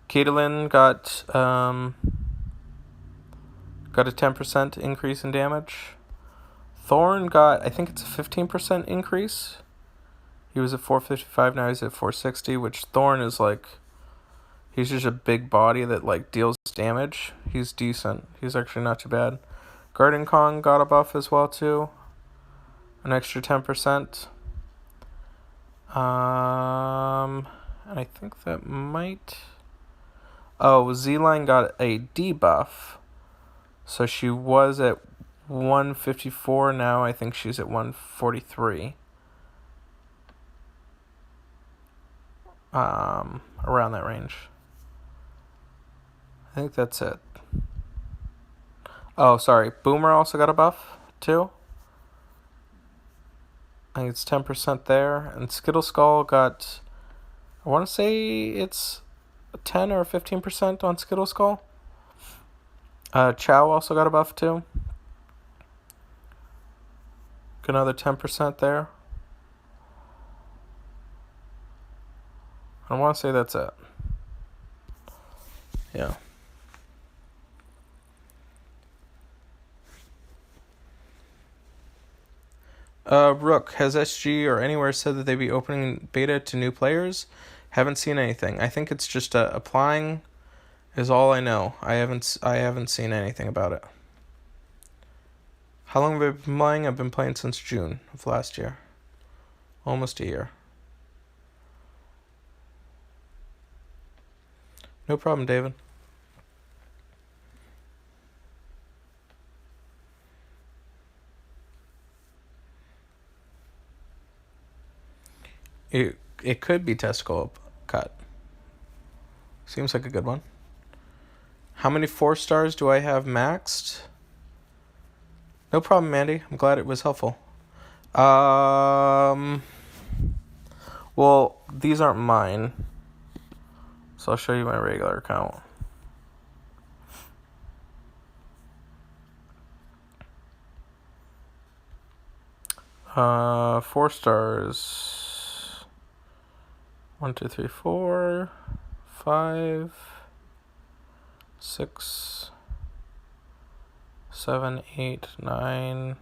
Caitlyn got a 10% increase in damage. Thorn got, I think it's a 15% increase. He was at 455, now he's at 460, which Thorn is like, he's just a big body that like deals damage. He's decent. He's actually not too bad. Garden Kong got a buff as well too. An extra 10%. And I think that might... Oh, Z-Line got a debuff. So she was at 154. Now I think she's at 143. Around that range. I think that's it. Oh, sorry. Boomer also got a buff, too. I think it's 10% there. And Skittle Skull got... I want to say it's 10 or 15% on Skittle Skull. Chow also got a buff, too. Got another 10% there. I want to say that's it. Yeah. Rook, has SG or anywhere said that they'd be opening beta to new players? Haven't seen anything. I think it's just applying is all I know. I haven't seen anything about it. How long have I been playing? I've been playing since June of last year. Almost a year. No problem, David. It could be testicle cut. Seems like a good one. How many 4 stars do I have maxed? No problem, Mandy. I'm glad it was helpful. Well, these aren't mine. So I'll show you my regular account. Uh, 4 stars. 1, 2, 3, 4, 5, 6, 7, 8, 9,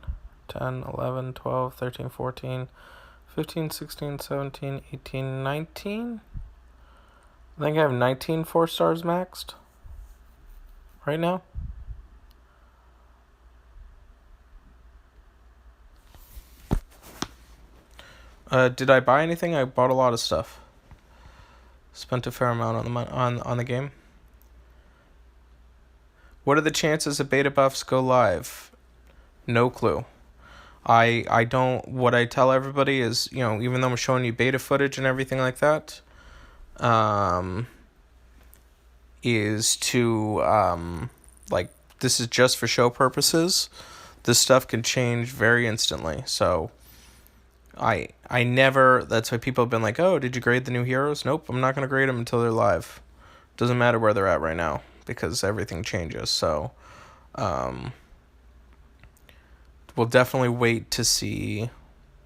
10, 11, 12, 13, 14, 15, 16, 17, 18, 19. I think I have 19 4 stars maxed right now. Did I buy anything? I bought a lot of stuff. Spent a fair amount on the game. What are the chances that beta buffs go live? No clue. I don't. What I tell everybody is, even though I'm showing you beta footage and everything like that, is to this is just for show purposes. This stuff can change very instantly. So I never, that's why people have been like, oh, did you grade the new heroes? Nope, I'm not going to grade them until they're live. Doesn't matter where they're at right now, because everything changes. So we'll definitely wait to see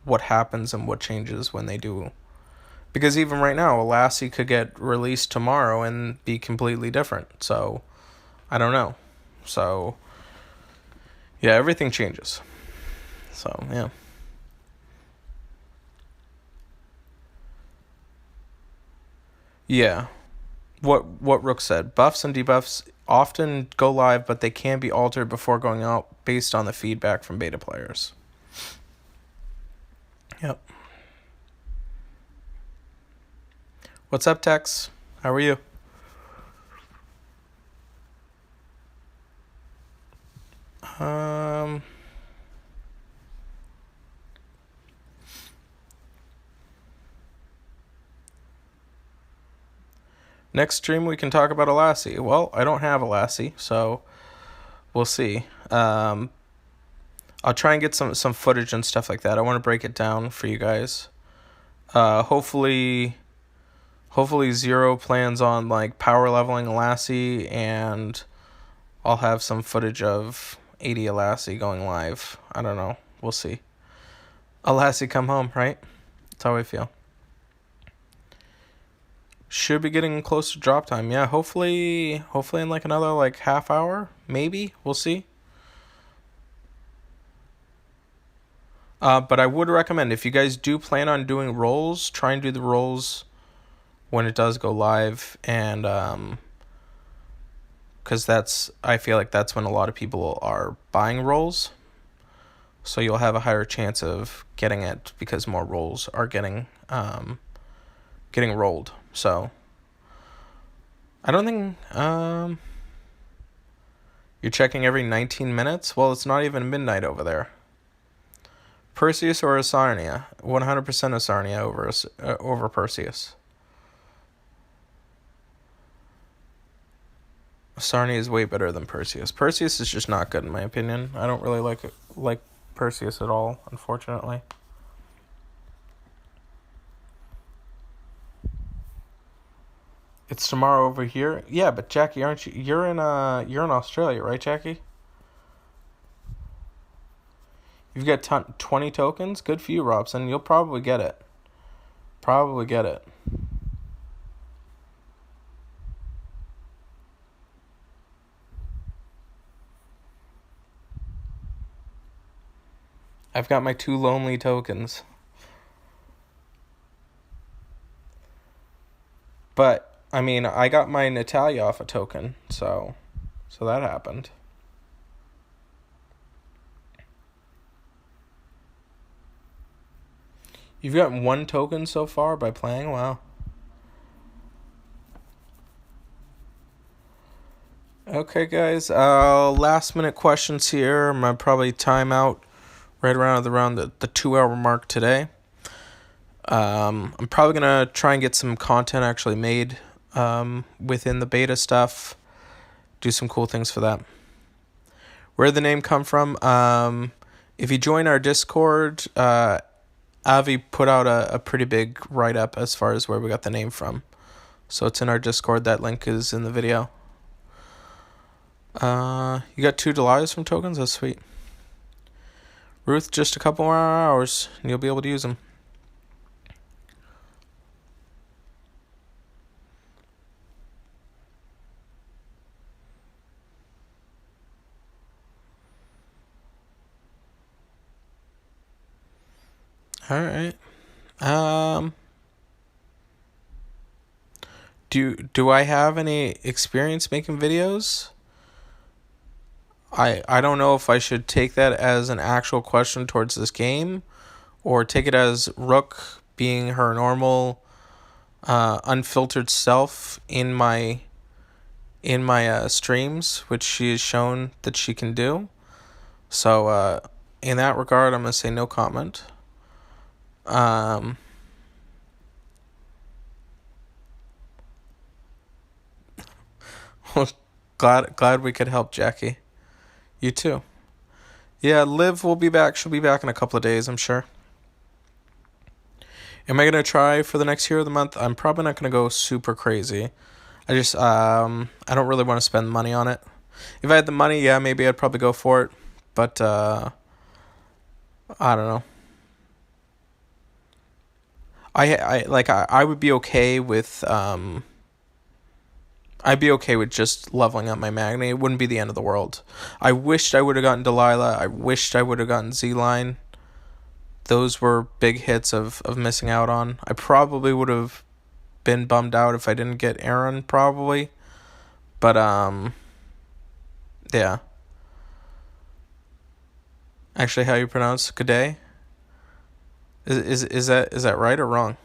what happens and what changes when they do. Because even right now, a Lassie could get released tomorrow and be completely different. So I don't know. So yeah, everything changes. So yeah. Yeah. What Rook said. Buffs and debuffs often go live, but they can be altered before going out based on the feedback from beta players. Yep. What's up, Tex? How are you? Next stream we can talk about a Lassie. Well, I don't have a Lassie, so we'll see. I'll try and get some footage and stuff like that. I want to break it down for you guys. Hopefully Zero plans on power leveling a Lassie, and I'll have some footage of 80 a Lassie going live. I don't know. We'll see. A Lassie come home, right? That's how I feel. Should be getting close to drop time. Yeah, hopefully in another half hour, maybe. We'll see. But I would recommend, if you guys do plan on doing rolls, try and do the rolls when it does go live, and because I feel like that's when a lot of people are buying rolls. So you'll have a higher chance of getting it because more rolls are getting rolled. So I don't think you're checking every 19 minutes. Well, it's not even midnight over there. Perseus or Asarnia? 100% Asarnia over Perseus. Asarnia is way better than Perseus. Perseus is just not good in my opinion. I don't really like Perseus at all, unfortunately. It's tomorrow over here. Yeah, but Jackie, aren't you? You're in Australia, right, Jackie? You've got 20 tokens. Good for you, Robson. You'll probably get it. Probably get it. I've got my 2 lonely tokens. But, I mean, I got my Natalia off a token, so that happened. You've gotten 1 token so far by playing? Wow. Okay, guys. Last minute questions here. I'm gonna probably time out right around the 2-hour mark today. I'm probably gonna try and get some content actually made within the beta stuff. Do some cool things for that. Where did the name come from? If you join our Discord, Avi put out a pretty big write-up as far as where we got the name from. So it's in our Discord. That link is in the video. You got 2 Delilahs from tokens? That's sweet. Ruth, just a couple more hours and you'll be able to use them. All right. Do I have any experience making videos? I don't know if I should take that as an actual question towards this game or take it as Rook being her normal unfiltered self in my streams, which she has shown that she can do. So in that regard, I'm going to say no comment. Glad we could help, Jackie. You too. Yeah, Liv will be back. She'll be back in a couple of days, I'm sure. Am I gonna try for the next Hero of the Month? I'm probably not gonna go super crazy. I just I don't really want to spend money on it. If I had the money, yeah, maybe I'd probably go for it. But I don't know. I would be okay with I'd be okay with just leveling up my Magni. It wouldn't be the end of the world. I wished I would have gotten Delilah. I wished I would have gotten Z-Line. Those were big hits of missing out on. I probably would have been bummed out if I didn't get Aaron, probably. But, yeah. Actually, how you pronounce good day? Is that right or wrong?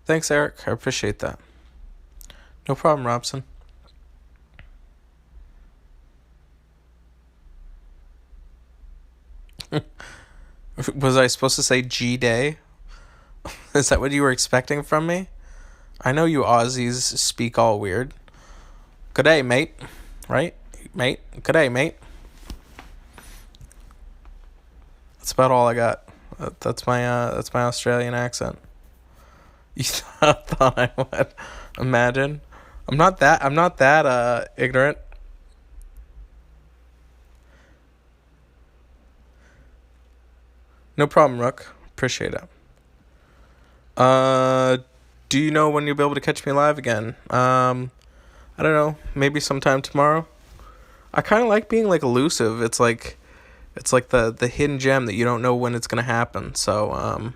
Thanks, Eric. I appreciate that. No problem, Robson. Was I supposed to say G-Day? Is that what you were expecting from me? I know you Aussies speak all weird. Good day, mate. Right? Mate? Good day, mate. That's about all I got. That's my Australian accent. You thought I would? Imagine. I'm not that ignorant. No problem, Rook. Appreciate it. Do you know when you'll be able to catch me live again? I don't know. Maybe sometime tomorrow. I kind of like being like elusive. It's like the hidden gem that you don't know when it's gonna happen. So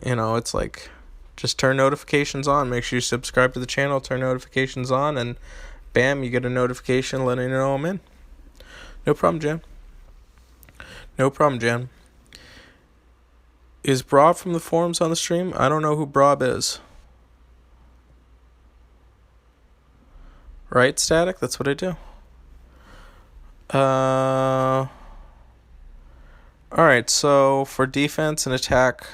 you know, it's like Just turn notifications on. Make sure you subscribe to the channel, turn notifications on, and bam, you get a notification letting you know I'm in. No problem, Jan. No problem, Jan. Is Brob from the forums on the stream? I don't know who Brob is. Right, Static? That's what I do. Alright, so for defense and attack,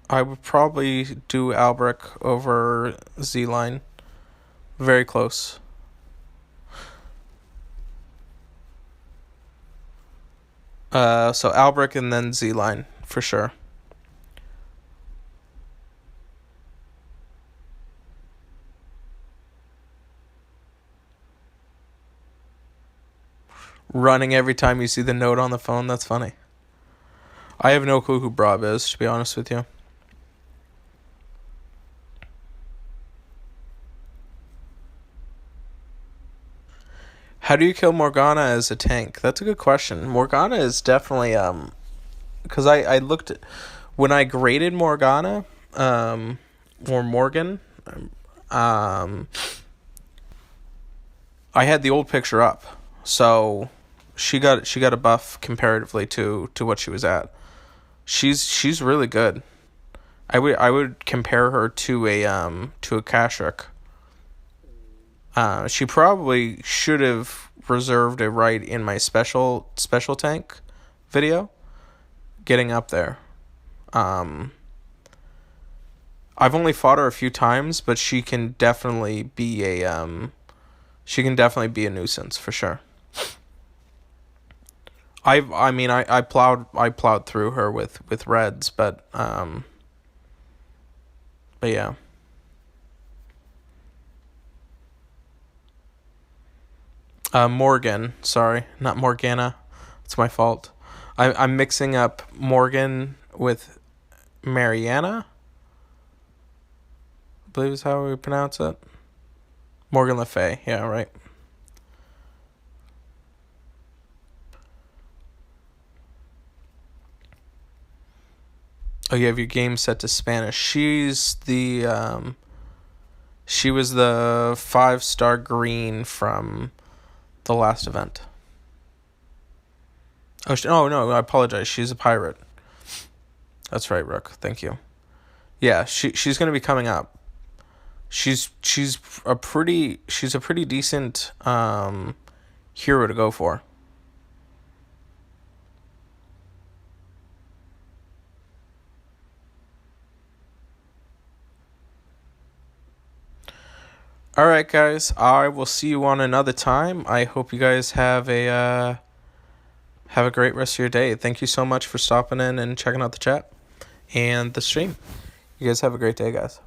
I would probably do Albric over Z-Line. Very close. So Albric and then Z-Line, for sure. Running every time you see the note on the phone, that's funny. I have no clue who Brob is, to be honest with you. How do you kill Morgana as a tank? That's a good question. Morgana is definitely, because I looked at, when I graded Morgana, or Morgan, I had the old picture up, so she got a buff comparatively to what she was at. She's really good. I would compare her to a Kashyyyk. She probably should have reserved a right in my special tank video, getting up there. I've only fought her a few times, but she can definitely be a nuisance for sure. I plowed through her with reds, but yeah. Morgan, sorry, not Morgana. It's my fault. I'm mixing up Morgan with Mariana, I believe is how we pronounce it. Morgan Le Fay, yeah, right. Oh, you have your game set to Spanish. She was the 5-star green from the last event. Oh no, I apologize. She's a pirate. That's right, Rook. Thank you. Yeah, she's gonna be coming up. She's a pretty decent hero to go for. All right, guys. I will see you on another time. I hope you guys have a great rest of your day. Thank you so much for stopping in and checking out the chat and the stream. You guys have a great day, guys.